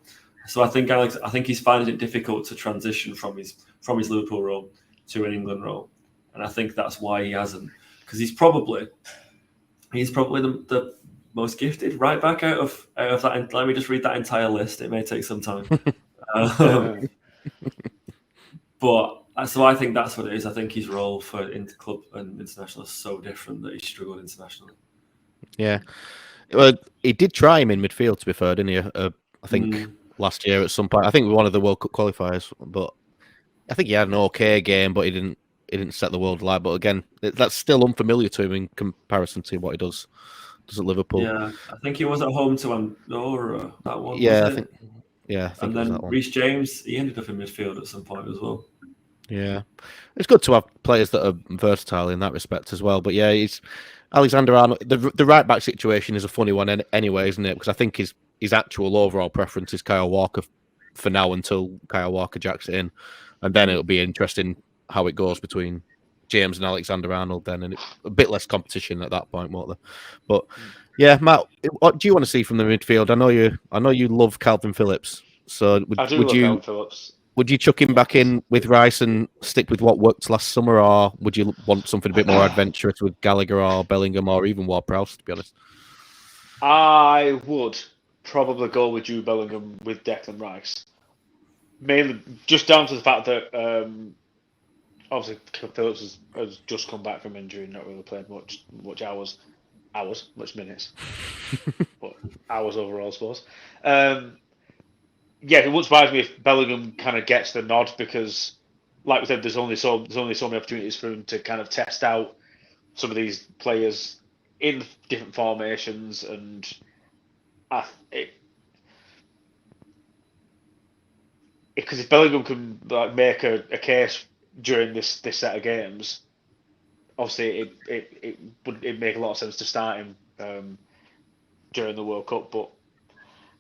So I think he's finding it difficult to transition from his Liverpool role to an England role, and I think that's why he hasn't, because he's probably the most gifted right back out of that. Let me just read that entire list. It may take some time. But so I think that's what it is. I think his role for club and international is so different that he struggled internationally. Yeah. Well, he did try him in midfield, to be fair, didn't he? I think last year at some point. I think one of the World Cup qualifiers, but I think he had an okay game, but he didn't set the world alight. But again, that's still unfamiliar to him in comparison to what he does at Liverpool. Yeah, I think he was at home to Andorra, that one. Yeah, I think. And then Reece James, he ended up in midfield at some point as well. Yeah, it's good to have players that are versatile in that respect as well. But yeah, Alexander-Arnold. The right back situation is a funny one anyway, isn't it? Because I think his actual overall preference is Kyle Walker for now until Kyle Walker jacks it in, and then it'll be interesting how it goes between James and Alexander-Arnold then, and a bit less competition at that point, won't there? But yeah, Matt, what do you want to see from the midfield? I know you love Calvin Phillips, so Calvin Phillips. Would you chuck him back in with Rice and stick with what worked last summer, or would you want something a bit more adventurous with Gallagher or Bellingham or even Ward-Prowse, to be honest? I would probably go with Jude Bellingham with Declan Rice. Mainly just down to the fact that obviously Phillips has just come back from injury and not really played much much minutes, but hours overall, I suppose. Yeah, it wouldn't surprise me if Bellingham kind of gets the nod, because, like we said, there's only so many opportunities for him to kind of test out some of these players in different formations, and because if Bellingham can like make a case during this set of games, obviously it'd make a lot of sense to start him during the World Cup. But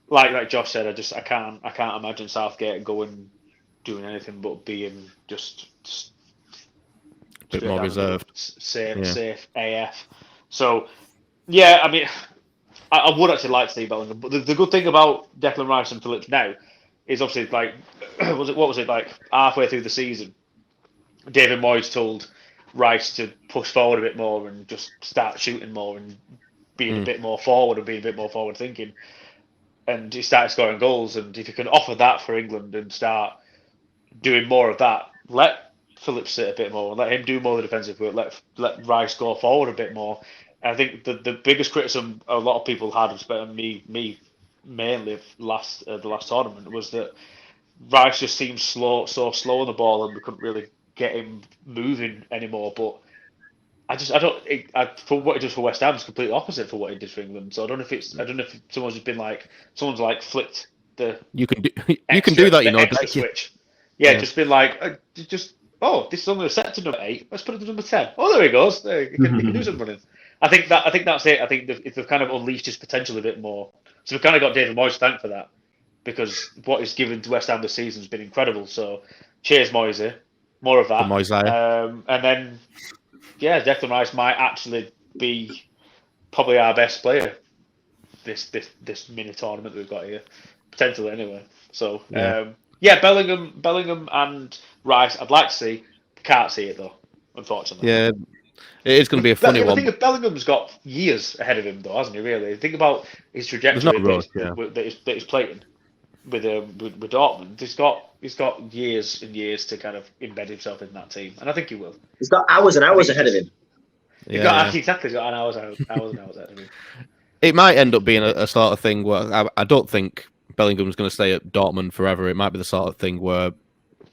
like Josh said, I can't imagine Southgate doing anything but being just a bit more reserved, safe AF. So yeah, I mean, I would actually like to see Bellingham, but the good thing about Declan Rice and Phillips now is obviously like what was it like halfway through the season, David Moyes told Rice to push forward a bit more and just start shooting more and being a bit more forward and being a bit more forward thinking, and he started scoring goals. And if you can offer that for England and start doing more of that, let Phillips sit a bit more, let him do more of the defensive work, let Rice go forward a bit more. And I think the biggest criticism a lot of people had, especially me mainly the last tournament, was that Rice just seemed so slow on the ball and we couldn't really get him moving anymore. But for what he does for West Ham is completely opposite for what he did for England. So I don't know if someone's flipped the you can do that, you know, switch. Yeah, just been like this is only set to number 8. Let's put it to number 10. Oh, there he goes. There, he can do some running. I think that's it. I think they've kind of unleashed his potential a bit more. So we've kind of got David Moyes to thank for that, because what he's given to West Ham this season has been incredible. So cheers, Moyes. More of that. And then, yeah, Declan Rice might actually be probably our best player this mini tournament that we've got here, potentially anyway. So Bellingham and Rice, I'd like to see. Can't see it though, unfortunately. Yeah. It is going to be a funny one. I think Bellingham's got years ahead of him, though, hasn't he? Really, think about his trajectory that he's playing with Dortmund. He's got years and years to kind of embed himself in that team, and I think he will. He's got hours and hours ahead of him. He's got an hours ahead of him. It might end up being a sort of thing where I don't think Bellingham's going to stay at Dortmund forever. It might be the sort of thing where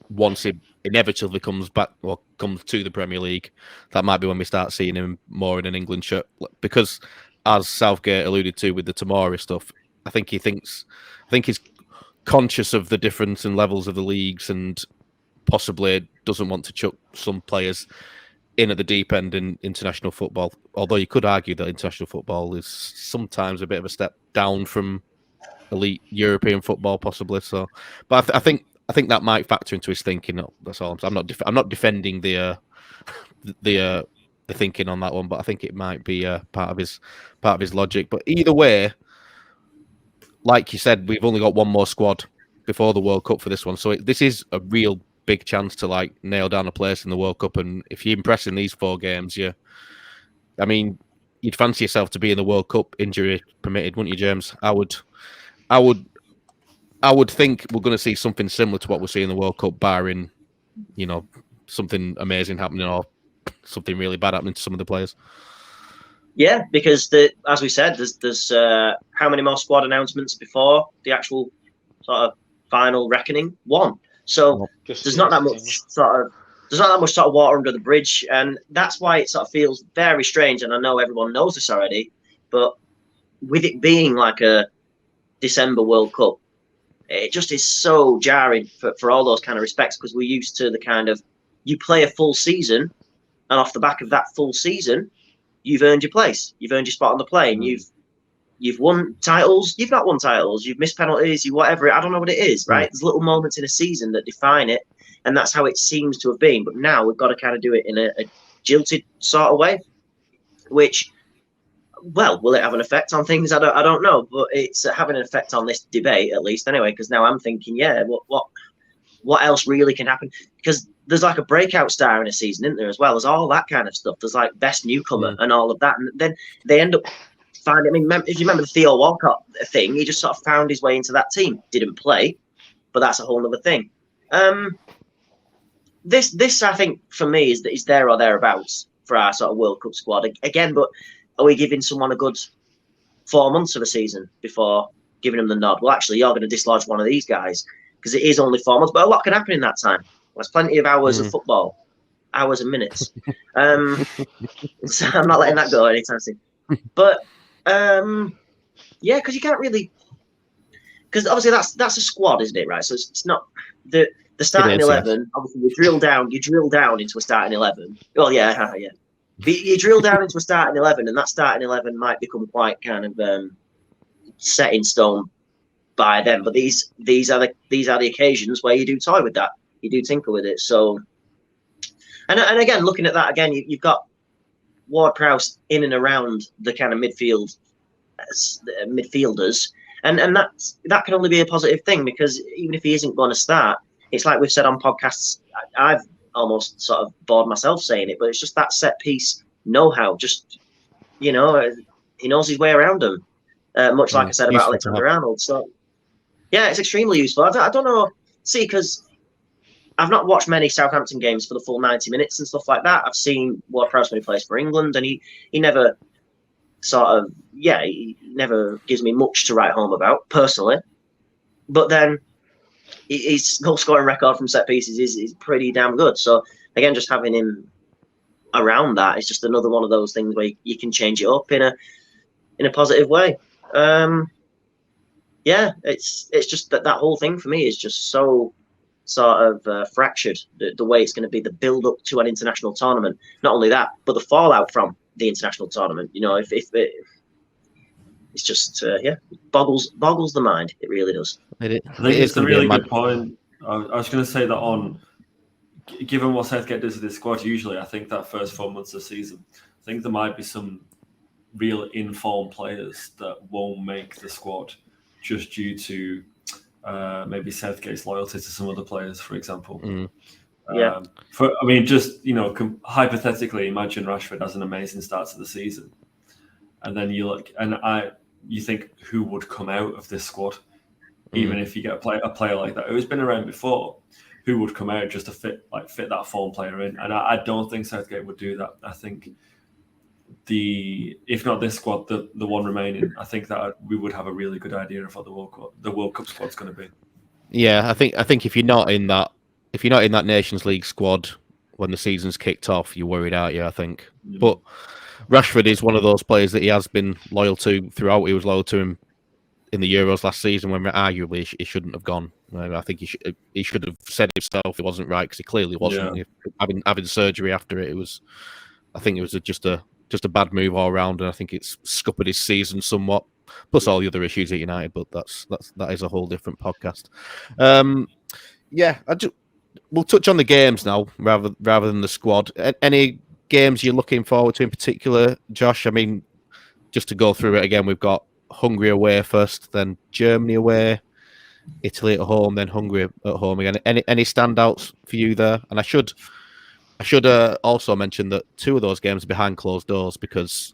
once he inevitably comes back or comes to the Premier League, that might be when we start seeing him more in an England shirt. Because, as Southgate alluded to with the Tomori stuff, I think he's conscious of the difference in levels of the leagues and possibly doesn't want to chuck some players in at the deep end in international football. Although you could argue that international football is sometimes a bit of a step down from elite European football, possibly. So, but I think that might factor into his thinking. That's all. I'm not defending the thinking on that one, but I think it might be part of his logic. But either way, like you said, we've only got one more squad before the World Cup for this one, so this is a real big chance to nail down a place in the World Cup. And if you impress in these 4 games, you'd fancy yourself to be in the World Cup, injury permitted, wouldn't you, James? I would think we're going to see something similar to what we're seeing in the World Cup, barring, something amazing happening or something really bad happening to some of the players. Yeah, because as we said, there's how many more squad announcements before the actual sort of final reckoning? 1. So there's not that much sort of water under the bridge, and that's why it sort of feels very strange. And I know everyone knows this already, but with it being like a December World Cup, it just is so jarring for all those kind of respects, because we're used to the kind of, you play a full season, and off the back of that full season, you've earned your place, you've earned your spot on the plane, you've won titles, you've not won titles, you've missed penalties, you whatever, I don't know what it is, right? There's little moments in a season that define it, and that's how it seems to have been. But now we've got to kind of do it in a jilted sort of way, which, well, will it have an effect on things? I don't know, but it's having an effect on this debate, at least, anyway, because now I'm thinking, what else really can happen? Because there's like a breakout star in a season, isn't there, as well? There's all that kind of stuff. There's like best newcomer and all of that. And then they end up finding, if you remember the Theo Walcott thing, he just sort of found his way into that team. Didn't play, but that's a whole other thing. This I think, for me, is there or thereabouts for our sort of World Cup squad. Again, but are we giving someone a good 4 months of a season before giving them the nod? Well, actually, you're going to dislodge one of these guys, because it is only 4 months, but a lot can happen in that time. There's plenty of hours of football, hours and minutes. So I'm not letting that go anytime soon. But yeah, because you can't really, because obviously that's a squad, isn't it? Right. So it's not the starting 11. Yes. Obviously, you drill down into a starting 11. Well, yeah. But you drill down into a starting 11, and that starting 11 might become quite kind of set in stone by them. But these are the occasions where you do toy with that, you do tinker with it. So, and again, looking at that again, you've got Ward-Prowse in and around the kind of midfielders, and that can only be a positive thing, because even if he isn't going to start, it's like we've said on podcasts. I've almost sort of bored myself saying it, but it's just that set piece know-how. Just, he knows his way around them. Much like I said about Alexander-Arnold. So, yeah, it's extremely useful. I don't know. See, because I've not watched many Southampton games for the full 90 minutes and stuff like that. I've seen Ward-Prowse when he plays for England, and he never he never gives me much to write home about, personally. But then his goal-scoring record from set pieces is pretty damn good. So, again, just having him around that is just another one of those things where you can change it up in a positive way. Yeah, it's just that whole thing for me is just so sort of fractured, the way it's going to be, the build up to an international tournament. Not only that, but the fallout from the international tournament. If it's just boggles the mind. It really does. I think it's a really good point. I was going to say that given what Southgate does with this squad, usually I think that first 4 months of the season, I think there might be some real informed players that won't make the squad just due to maybe Southgate's loyalty to some other players, for example. Hypothetically, imagine Rashford has an amazing start to the season, and then you think who would come out of this squad, even if you get a player like that who's been around before, who would come out just to fit that form player in? And I don't think Southgate would do that. I think if not this squad, the one remaining, I think that we would have a really good idea of what the World Cup squad's going to be. Yeah, I think if you're not in that Nations League squad when the season's kicked off, you're worried, aren't you? I think. Yeah. But Rashford is one of those players that he has been loyal to throughout. He was loyal to him in the Euros last season, when arguably he shouldn't have gone. I think he should have said himself it wasn't right, because he clearly wasn't. Yeah. Having surgery after it, I think it was just a bad move all around, and I think it's scuppered his season somewhat. Plus all the other issues at United, but that is a whole different podcast. We'll touch on the games now rather than the squad. Any games you're looking forward to in particular, Josh? I mean, just to go through it again, we've got Hungary away first, then Germany away, Italy at home, then Hungary at home again. Any standouts for you there? And I should also mention that 2 of those games are behind closed doors, because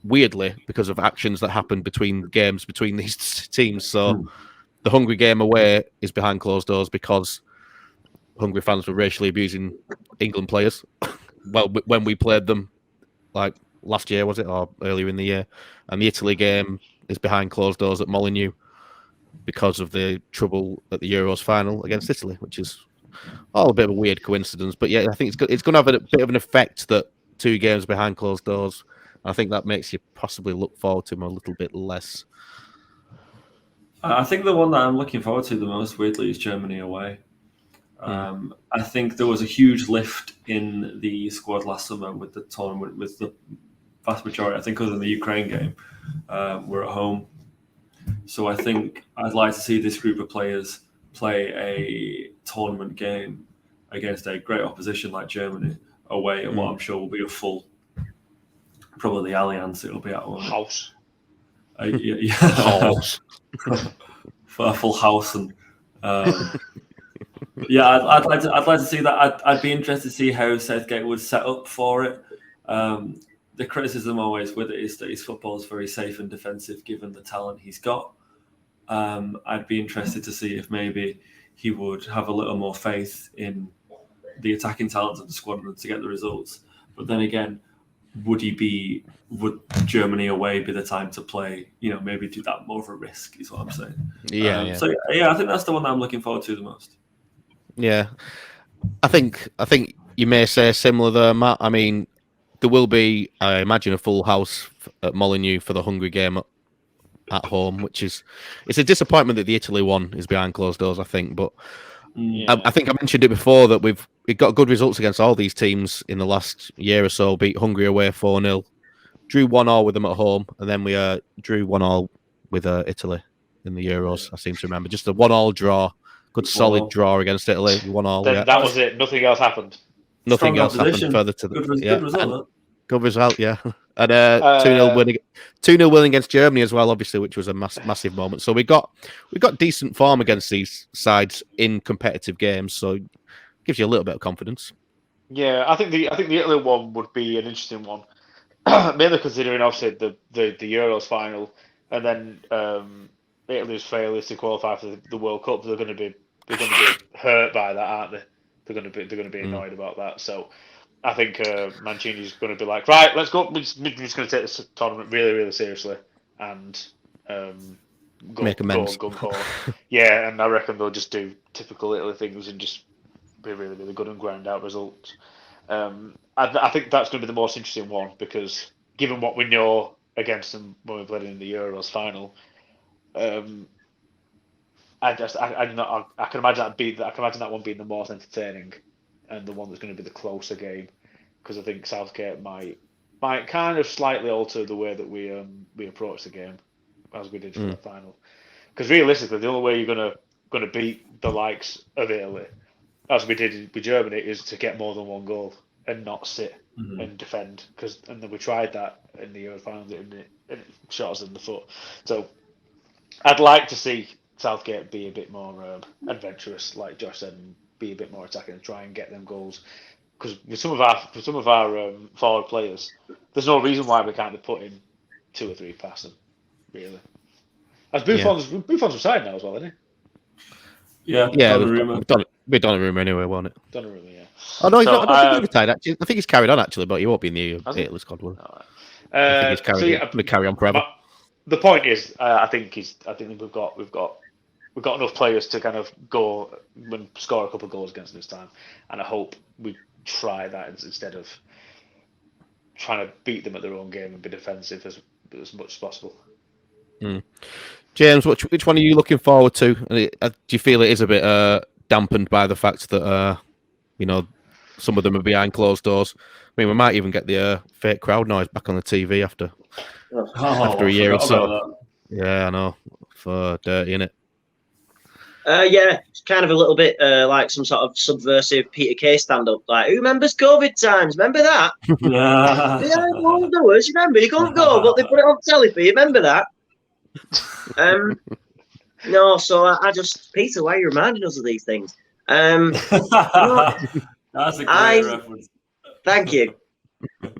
weirdly, because of actions that happened between these teams. So the Hungary game away is behind closed doors because Hungary fans were racially abusing England players. Well, when we played them, like last year, was it, or earlier in the year? And the Italy game is behind closed doors at Molineux because of the trouble at the Euros final against Italy, which is all a bit of a weird coincidence. But yeah, I think it's going to have a bit of an effect that 2 games behind closed doors. I think that makes you possibly look forward to them a little bit less. I think the one that I'm looking forward to the most, weirdly, is Germany away. I think there was a huge lift in the squad last summer with the tournament, with the vast majority, I think, other than the Ukraine game, were at home. So I think I'd like to see this group of players play a tournament game against a great opposition like Germany away at what I'm sure will be a full, probably the Allianz. It'll be at home. House. House. For a full house, and I'd like to see that. I'd be interested to see how Southgate would set up for it. The criticism always with it is that his football is very safe and defensive, given the talent he's got. I'd be interested to see if maybe he would have a little more faith in the attacking talents of the squadron to get the results. But then again, would Germany away be the time to play? Maybe do that more of a risk, is what I'm saying. So I think that's the one that I'm looking forward to the most. Yeah, I think you may say similar there, Matt. I mean, there will be, I imagine, a full house at Molineux for the Hungary game at home, it's a disappointment that the Italy one is behind closed doors, I think. But I think I mentioned it before that we've got good results against all these teams in the last year or so. Beat Hungary away 4-0, drew 1-1 with them at home, and then we drew 1-1 with Italy in the Euros. I seem to remember just a 1-1 draw, good solid draw against Italy, 1-1. That was it. Nothing else happened. Nothing else happened further to the good result. Good result, yeah. And 2-0 win against Germany as well, obviously, which was a massive moment. So we got decent form against these sides in competitive games, so it gives you a little bit of confidence. Yeah, I think the Italy one would be an interesting one, mainly considering obviously the Euros final, and then Italy's failure to qualify for the World Cup. They're going to be hurt by that, aren't they? They're going to be annoyed about that. So I think Mancini's going to be like, right, let's go. We're just going to take this tournament really, really seriously and make amends. Go gung-ho. Yeah, and I reckon they'll just do typical Italy things and just be really, really good and grind out results. I think that's going to be the most interesting one because given what we know against them when we played in the Euros final, I can imagine that one being the most entertaining and the one that's going to be the closer game because I think Southgate might kind of slightly alter the way that we approach the game as we did for the final. Because realistically, the only way you're going to beat the likes of Italy, as we did with Germany, is to get more than one goal and not sit and defend. And then we tried that in the Euro final, and it shot us in the foot. So I'd like to see Southgate be a bit more adventurous, like Josh said, and be a bit more attacking and try and get them goals. Because with some of our forward players, there's no reason why we can't be putting 2 or 3 past them, really. As Buffon's beside now as well, isn't he? Yeah. We've done a rumour anyway, won't it? Donnarumma, yeah. Oh no, I don't think he's retired. Actually, I think he's carried on actually, but he won't be in the Italy squad. Will he? I think he's carry on forever. The point is, I think we've got enough players to kind of go and score a couple of goals against this time, and I hope we try that instead of trying to beat them at their own game and be defensive as much as possible. James, which one are you looking forward to? Do you feel it is a bit dampened by the fact that some of them are behind closed doors? I mean, we might even get the fake crowd noise back on the TV after a year or so. Yeah, I know. For dirty, innit? Yeah, it's kind of a little bit like some sort of subversive Peter Kay stand-up. Like, who remembers COVID times? Remember that? Yeah. All doers, you remember? You couldn't go, but they put it on telly for you. Remember that? No, so I just, Peter, why are you reminding us of these things? That's a great reference. Thank you.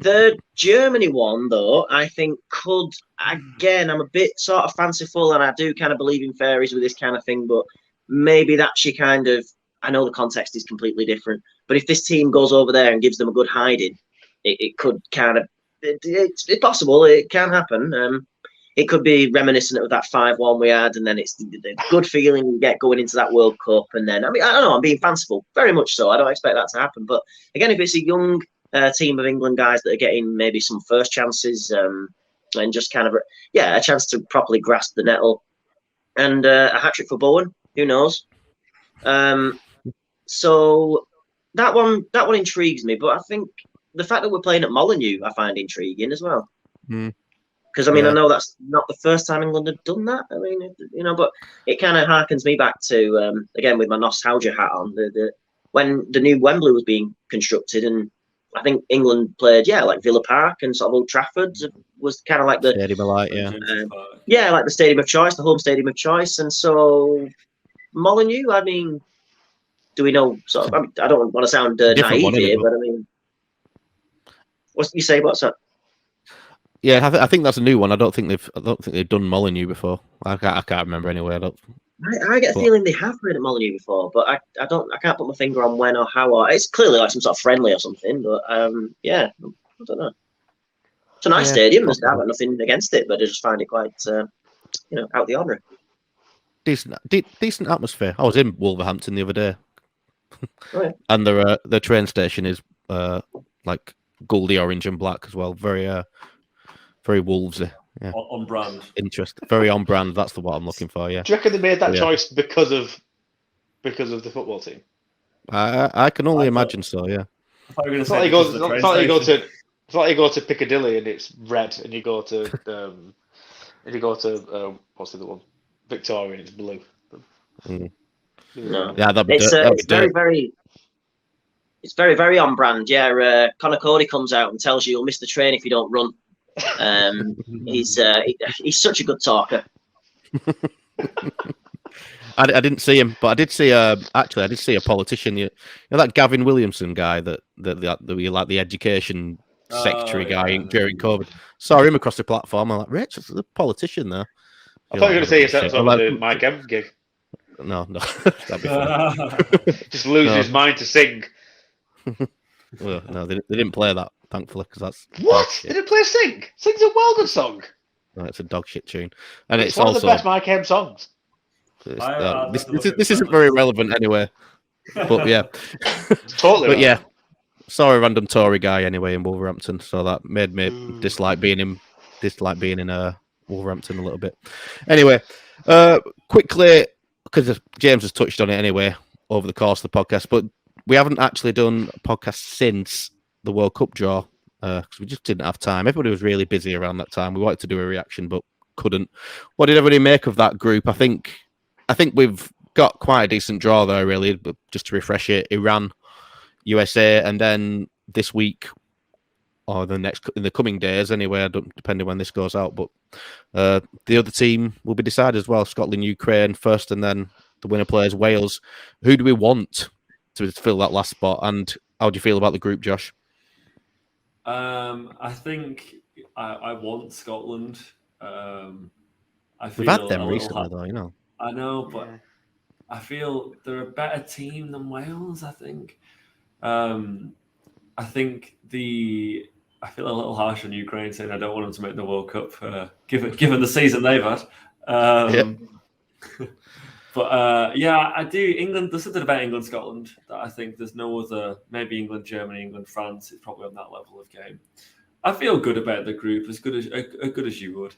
The Germany one, though, I think could, again, I'm a bit sort of fanciful and I do kind of believe in fairies with this kind of thing, but maybe that's she kind of, I know the context is completely different, but if this team goes over there and gives them a good hiding, it could kind of, it's possible, it can happen. It could be reminiscent of that 5-1 we had, and then it's the good feeling you get going into that World Cup. And then, I mean, I don't know, I'm being fanciful, very much so. I don't expect that to happen. But again, if it's a young team of England guys that are getting maybe some first chances and just kind of, a chance to properly grasp the nettle, and a hat-trick for Bowen, who knows? So that one intrigues me, but I think the fact that we're playing at Molineux, I find intriguing as well. Because, I mean, I know that's not the first time England have done that. I mean, but it kind of harkens me back to, again, with my nostalgia hat on, when the new Wembley was being constructed. And I think England played, like Villa Park and sort of Old Trafford was kind of like the Stadium of Light, like the stadium of choice, the home stadium of choice. And so Molineux, I mean, do we know sort of, I mean, I don't want to sound naive here, but I mean, what you say? What's that? Yeah, I think that's a new one. I don't think they've done Molineux before. I can't remember anyway. I get a feeling they have played at Molineux before, but I can't put my finger on when or how. Or it's clearly like some sort of friendly or something. But I don't know. It's a nice stadium. I've got nothing against it, but I just find it quite out of the ordinary. Decent atmosphere. I was in Wolverhampton the other day, Oh, yeah. and the train station is like Goldie orange and black as well. Very very Wolvesy. Yeah, On brand. interesting. Very on brand. That's the what I'm looking for. Yeah. Do you reckon they made that Yeah. choice because of the football team? I can only imagine so. Yeah. I thought you were going to It's not say like you because of the train station. it's not like you go to Piccadilly and it's red, and you go to what's the other one, Victoria, and it's blue. Mm. No. Yeah, that'd be It's that'd be very, very. It's very, very on brand. Yeah, Conor Cody comes out and tells you you'll miss the train if you don't run. He's such a good talker. I didn't see him, but I did see actually I did see a politician. You know that Gavin Williamson guy that like the education secretary guy during COVID. Saw him across the platform. I'm like, Rich, there's a politician there. I thought you were going to say you set up the Mike M gig. No, that'd be fun. Just lose his mind to sing. Well, no, they didn't play that, thankfully, because that's what? They didn't play Sing. Sing's a well good song. No, it's a dog shit tune, and it's one also of the best Mike M songs. This isn't very relevant anyway. But yeah, totally. But yeah, saw a random Tory guy anyway in Wolverhampton, so that made me dislike being in Wolverhampton a little bit. Anyway, quickly, because James has touched on it anyway over the course of the podcast, but we haven't actually done a podcast since the World Cup draw because we just didn't have time. Everybody was really busy around that time. We wanted to do a reaction, but couldn't. What did everybody make of that group? I think we've got quite a decent draw there, really. But just to refresh it, Iran, USA, and then this week or in the coming days, anyway, depending when this goes out. But the other team will be decided as well. Scotland, Ukraine first, and then the winner plays Wales. Who do we want to fill that last spot? And how do you feel about the group, Josh? I think I want Scotland. We've had them recently, though, you know. I know, but I feel they're a better team than Wales. I think. I feel a little harsh on Ukraine saying I don't want them to make the World Cup, given the season they've had. But I do. England. There's something about England, Scotland that I think there's no other. Maybe England, Germany, England, France. It's probably on that level of game. I feel good about the group, as good as you would.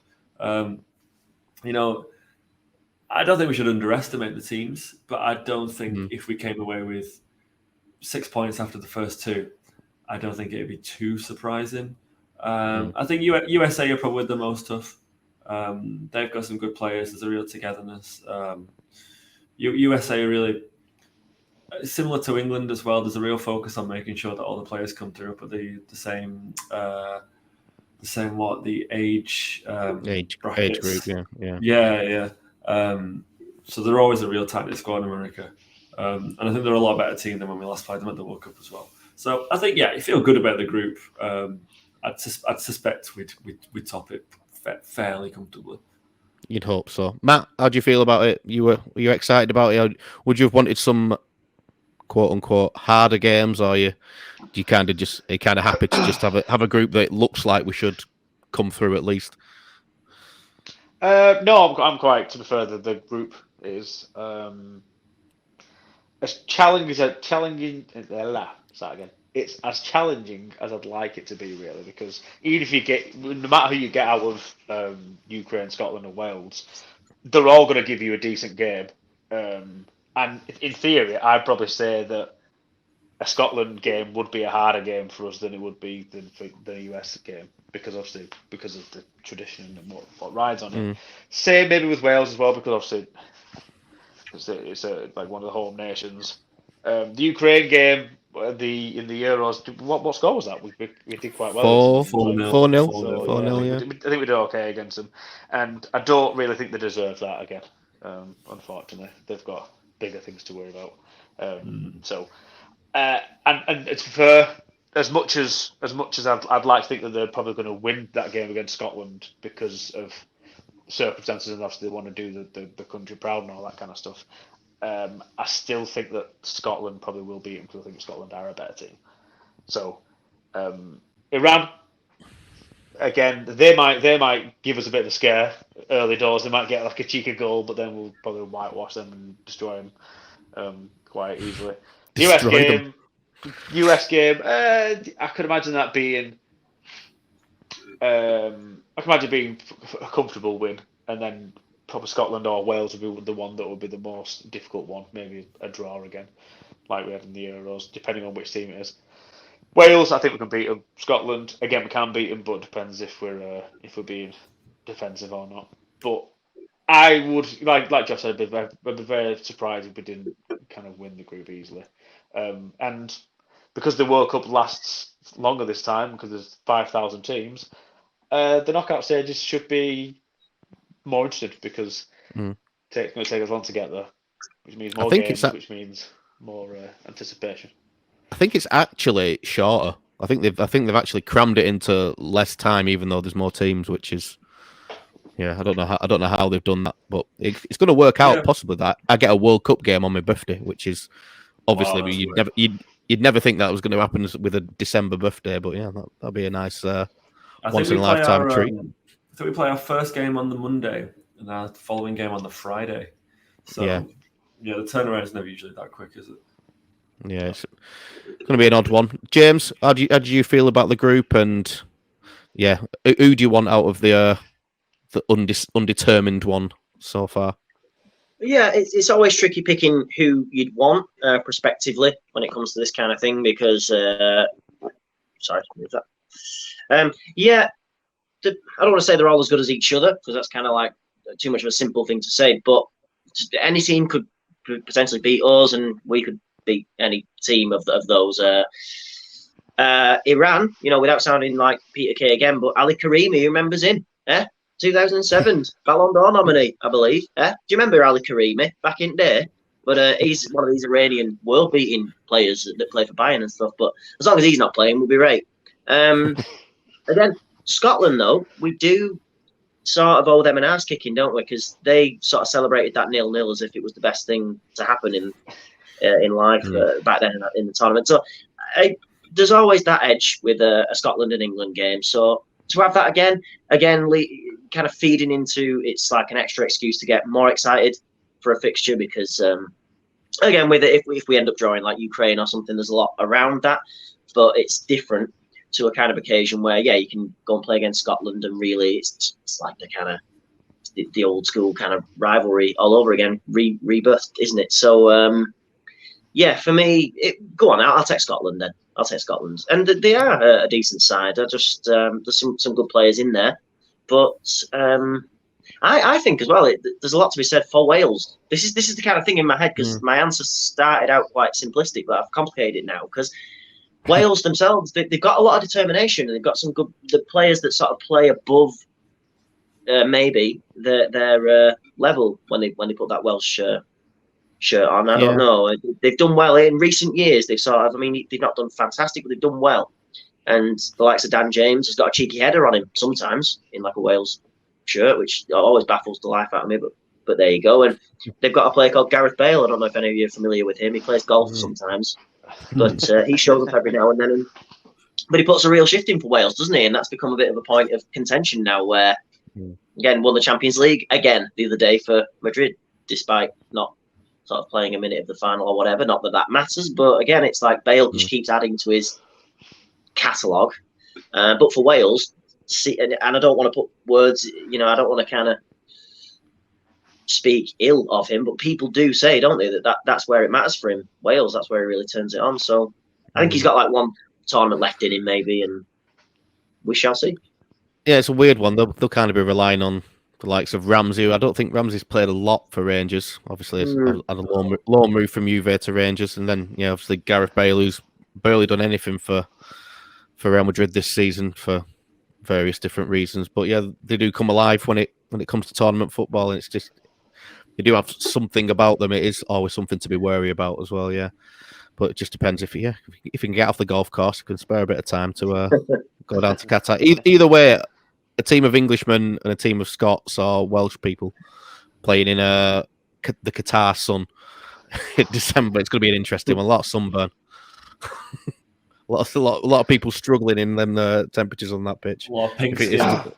I don't think we should underestimate the teams, but I don't think if we came away with 6 points after the first two, I don't think it'd be too surprising. I think USA are probably the most tough. They've got some good players. There's a real togetherness. USA are really similar to England as well. There's a real focus on making sure that all the players come through up at the same age group. Yeah. So they're always a real tight squad in America, and I think they're a lot better team than when we last played them at the World Cup as well. So I think you feel good about the group. I'd suspect we'd top it fairly comfortably. You'd hope so. Matt, how do you feel about it? Were you excited about it? Would you have wanted some quote unquote harder games, or are you kind of happy to just have a group that looks like we should come through at least? No, I'm quite. To be fair, the group is as challenging. It's as challenging as I'd like it to be, really, because even if no matter who you get out of Ukraine, Scotland, and Wales, they're all going to give you a decent game. And in theory, I'd probably say that a Scotland game would be a harder game for us than it would be the US game, because of the tradition and what rides on it. Same maybe with Wales as well, because obviously it's like one of the home nations. The Ukraine game, in the Euros, what score was that? We did quite well. 4-0. 4-0, yeah. I think we did okay against them, and I don't really think they deserve that again. Unfortunately, they've got bigger things to worry about. So, and it's fair. As much as I'd like to think that they're probably going to win that game against Scotland because of circumstances, and obviously they want to do the country proud and all that kind of stuff. I still think that Scotland probably will beat them, because I think Scotland are a better team. So, Iran, again, they might give us a bit of a scare early doors. They might get like a cheeky goal, but then we'll probably whitewash them and destroy them quite easily. The US game, US game, I could imagine that being. I can imagine being a comfortable win, and then probably Scotland or Wales would be the one that would be the most difficult one. Maybe a draw again, like we had in the Euros, depending on which team it is. Wales, I think we can beat them. Scotland, again, we can beat them, but it depends if we're being defensive or not. But I would, like Jeff said, I'd be very surprised if we didn't kind of win the group easily. And because the World Cup lasts longer this time, because there's 5,000 teams, the knockout stages should be more interesting because it's going to take us long to get there, which means more games, which means more anticipation. I think it's actually shorter. I think they've actually crammed it into less time, even though there's more teams. Which is, I don't know how they've done that, but it's going to work out. Possibly that I get a World Cup game on my birthday, which is obviously you'd never think that was going to happen with a December birthday, but that'd be a nice once in a lifetime treat. I think we play our first game on the Monday and our following game on the Friday. So the turnaround is never usually that quick, is it? Yeah, it's going to be an odd one. James, how do you feel about the group? And who do you want out of the undetermined one so far? Yeah, it's always tricky picking who you'd want prospectively when it comes to this kind of thing because sorry, move that. I don't want to say they're all as good as each other because that's kind of like too much of a simple thing to say. But any team could potentially beat us, and we could beat any team of those. Iran, without sounding like Peter Kay again, but Ali Karimi, who remembers him? 2007 Ballon d'Or nominee, I believe. Do you remember Ali Karimi back in the day? But he's one of these Iranian world-beating players that play for Bayern and stuff. But as long as he's not playing, we'll be right. Again, Scotland, though, we do sort of owe them an ass kicking, don't we? Because they sort of celebrated that 0-0 as if it was the best thing to happen in life back then in the tournament. So there's always that edge with a Scotland and England game. So to have that again, kind of feeding into it's like an extra excuse to get more excited for a fixture because, again, with it, if we end up drawing like Ukraine or something, there's a lot around that, but it's different to a kind of occasion where, you can go and play against Scotland and really it's like the kind of the old school kind of rivalry all over again, rebirth, isn't it? So, for me, go on, I'll take Scotland then. I'll take Scotland. And they are a decent side. There's some good players in there. But I think as well, there's a lot to be said for Wales. This is the kind of thing in my head because my answer started out quite simplistic, but I've complicated it now because Wales themselves, they've got a lot of determination and they've got some good players that sort of play above maybe their level when they put that Welsh shirt on. I don't know. They've done well in recent years. They've not done fantastic, but they've done well. And the likes of Dan James has got a cheeky header on him sometimes in like a Wales shirt, which always baffles the life out of me. But there you go. And they've got a player called Gareth Bale. I don't know if any of you are familiar with him. He plays golf sometimes, but he shows up every now and then. But he puts a real shift in for Wales, doesn't he? And that's become a bit of a point of contention now where, again, won the Champions League again the other day for Madrid, despite not sort of playing a minute of the final or whatever. Not that matters. But again, it's like Bale just keeps adding to his catalogue. But for Wales, and I don't want to put words, I don't want to kind of speak ill of him, but people do say, don't they, that's where it matters for him. Wales, that's where he really turns it on. So I think he's got like one tournament left in him maybe, and we shall see. Yeah, it's a weird one. They'll kind of be relying on the likes of Ramsey. I don't think Ramsey's played a lot for Rangers. Obviously, it's had a loan move from Juve to Rangers, and then obviously Gareth Bale, who's barely done anything for Real Madrid this season for various different reasons. But they do come alive when it comes to tournament football, and it's just they do have something about them. It is always something to be wary about as well. But it just depends if you can get off the golf course, you can spare a bit of time to go down to Qatar. Either way, a team of Englishmen and a team of Scots or Welsh people playing in the Qatar sun in December. It's going to be an interesting one. A lot of sunburn. A lot of people struggling in them temperatures on that pitch. A lot of pink skin. A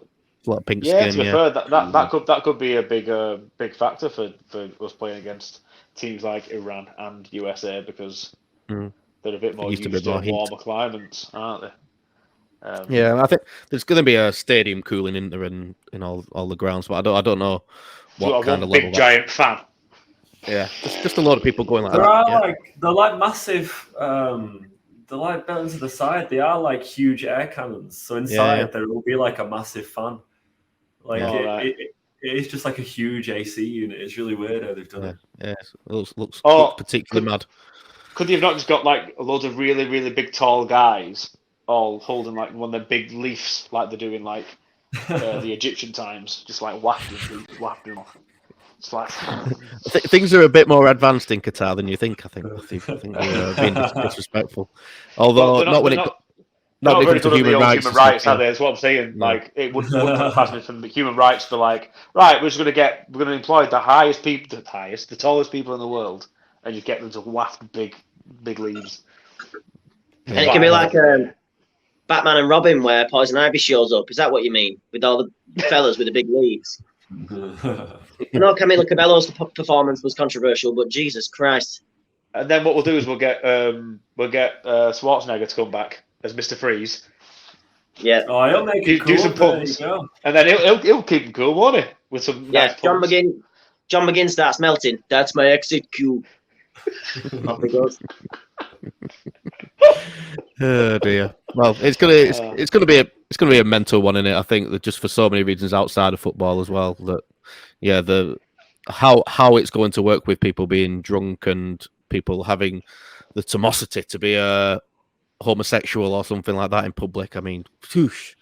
lot of pink skin. To be fair, that could be a big factor for us playing against teams like Iran and USA because They're a bit more used to warmer climates, aren't they? Yeah, I think there's going to be a stadium cooling in there in all the grounds, but I don't know what kind of level. Big giant fan. Yeah, just a lot of people going like there that. Are they're like massive. They're like built into the side. They are like huge air cannons. So inside there will be like a massive fan. Like it is just like a huge AC unit. It's really weird how they've done it. Yeah, it looks particularly mad. Could you have not just got like loads of really, really big, tall guys all holding like one of the big leaves, like they do in like the Egyptian times, just like wafting off. It's like things are a bit more advanced in Qatar than you think. I think we're being disrespectful. Although not when it comes to human rights, are they? That's what I'm saying. No. Like it wouldn't pass me from the human rights for like, right, we're going to employ the tallest people in the world, and you get them to waft big leaves. And it can be like Batman and Robin, where Poison Ivy shows up. Is that what you mean? With all the fellas with the big leaves? I know Camila Cabello's performance was controversial, but Jesus Christ! And then what we'll do is we'll get Schwarzenegger to come back as Mr. Freeze. Yeah. Oh, he'll make it cool. Do some puns, and then he'll keep him cool, won't he? With some nice John McGinn starts melting. That's my exit cue. Off he goes. Oh dear. Well, it's gonna be a mental one, in it. I think that just for so many reasons outside of football as well. That how it's going to work with people being drunk and people having the temerity to be a homosexual or something like that in public. I mean, whoosh.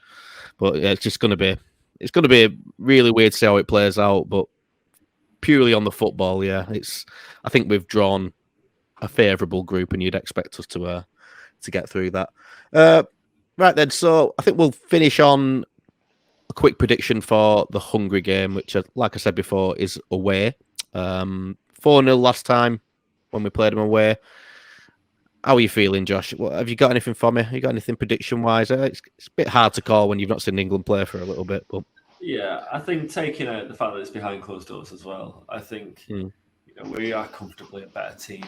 But yeah, it's going to be really weird to see how it plays out. But purely on the football, I think we've drawn a favourable group, and you'd expect us to get through that. Right then, so I think we'll finish on a quick prediction for the Hungary game, which, like I said before, is away. 4-0 last time when we played them away. How are you feeling, Josh? Have you got anything for me? You got anything prediction-wise? It's a bit hard to call when you've not seen England play for a little bit. But yeah, I think taking out the fact that it's behind closed doors as well, I think we are comfortably a better team.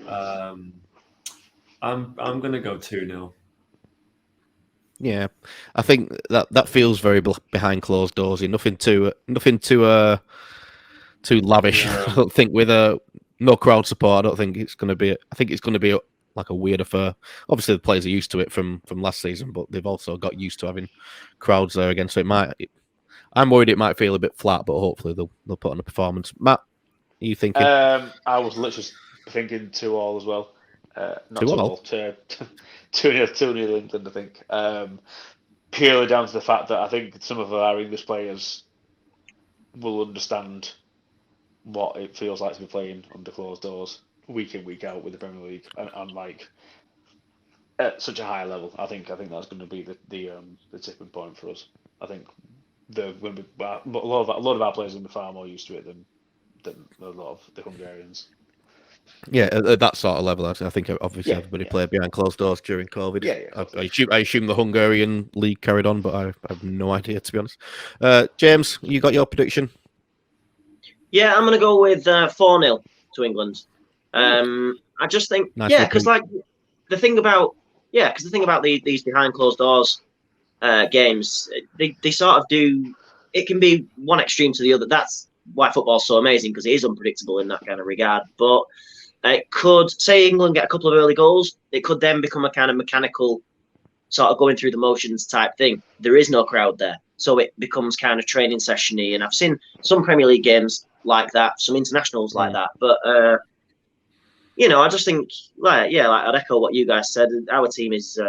I'm going to go 2-0. Yeah, I think that feels very behind closed doors. Nothing too lavish. Yeah. I don't think with no crowd support. I don't think it's going to be. I think it's going to be like a weird affair. Obviously, the players are used to it from last season, but they've also got used to having crowds there again. So I'm worried it might feel a bit flat, but hopefully they'll put on a performance. Matt, are you thinking? I was literally thinking 2-2 as well. Not 2-2. 2-0 England, I think. Purely down to the fact that I think some of our English players will understand what it feels like to be playing under closed doors week in, week out with the Premier League, and like at such a high level. I think that's going to be the tipping point for us. I think a lot of our players will be far more used to it than a lot of the Hungarians. Yeah, at that sort of level, I think obviously everybody played behind closed doors during COVID. I assume the Hungarian league carried on, but I have no idea, to be honest. James, you got your prediction? Yeah, I'm going to go with 4-0 to England. I just think, because like the thing about these behind closed doors games, they sort of do. It can be one extreme to the other. That's why football's so amazing, because it is unpredictable in that kind of regard. But it could, say England get a couple of early goals, it could then become a kind of mechanical sort of going through the motions type thing. There is no crowd there, so it becomes kind of training session-y. And I've seen some Premier League games like that, some internationals like that. But I just think, like I'd echo what you guys said. Our team is,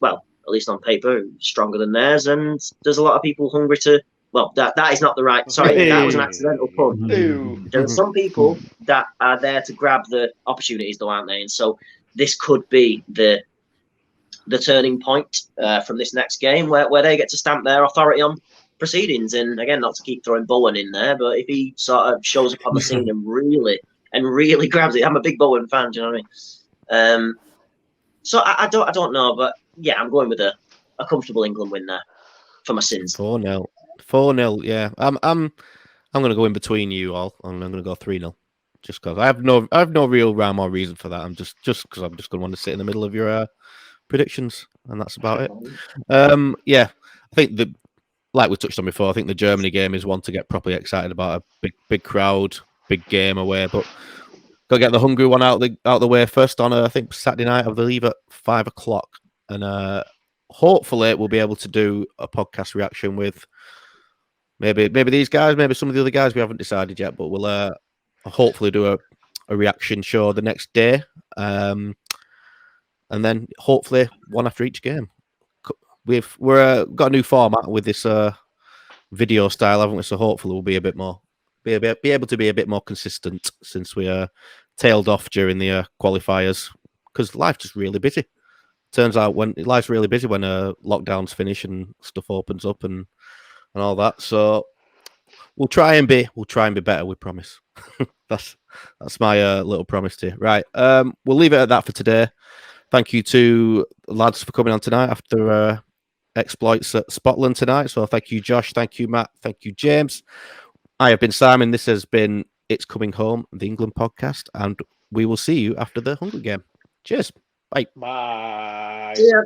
well, at least on paper, stronger than theirs, and there's a lot of people hungry to. Well, that is not the right. Sorry, that was an accidental pun. There are some people that are there to grab the opportunities, though, aren't they? And so this could be the turning point from this next game, where they get to stamp their authority on proceedings. And again, not to keep throwing Bowen in there, but if he sort of shows up on the scene and really grabs it, I'm a big Bowen fan. Do you know what I mean? So I don't know, but yeah, I'm going with a comfortable England win there for my sins. 4-0, yeah. I'm going to go in between you all. I'm going to go 3-0. Just because I have no real rhyme or reason for that. I'm just because I'm just going to want to sit in the middle of your predictions, and that's about it. Yeah, I think like we touched on before, I think the Germany game is one to get properly excited about. A big crowd, big game away, but got to get the Hungary one out the way first on I think Saturday night, I believe at 5:00, and hopefully we'll be able to do a podcast reaction with maybe these guys, maybe some of the other guys. We haven't decided yet, but we'll hopefully do a reaction show the next day, and then hopefully one after each game. We've got a new format with this video style, haven't we? So hopefully we'll be able to be a bit more consistent since we tailed off during the qualifiers because life's just really busy. Turns out when life's really busy when lockdowns finish and stuff opens up and all that. So we'll try and be better. We promise. that's my little promise to you. Right. We'll leave it at that for today. Thank you to the lads for coming on tonight after exploits at Scotland tonight. So thank you, Josh. Thank you, Matt. Thank you, James. I have been Simon. This has been It's Coming Home, the England podcast, and we will see you after the Hungary game. Cheers. Bye. Bye. See ya.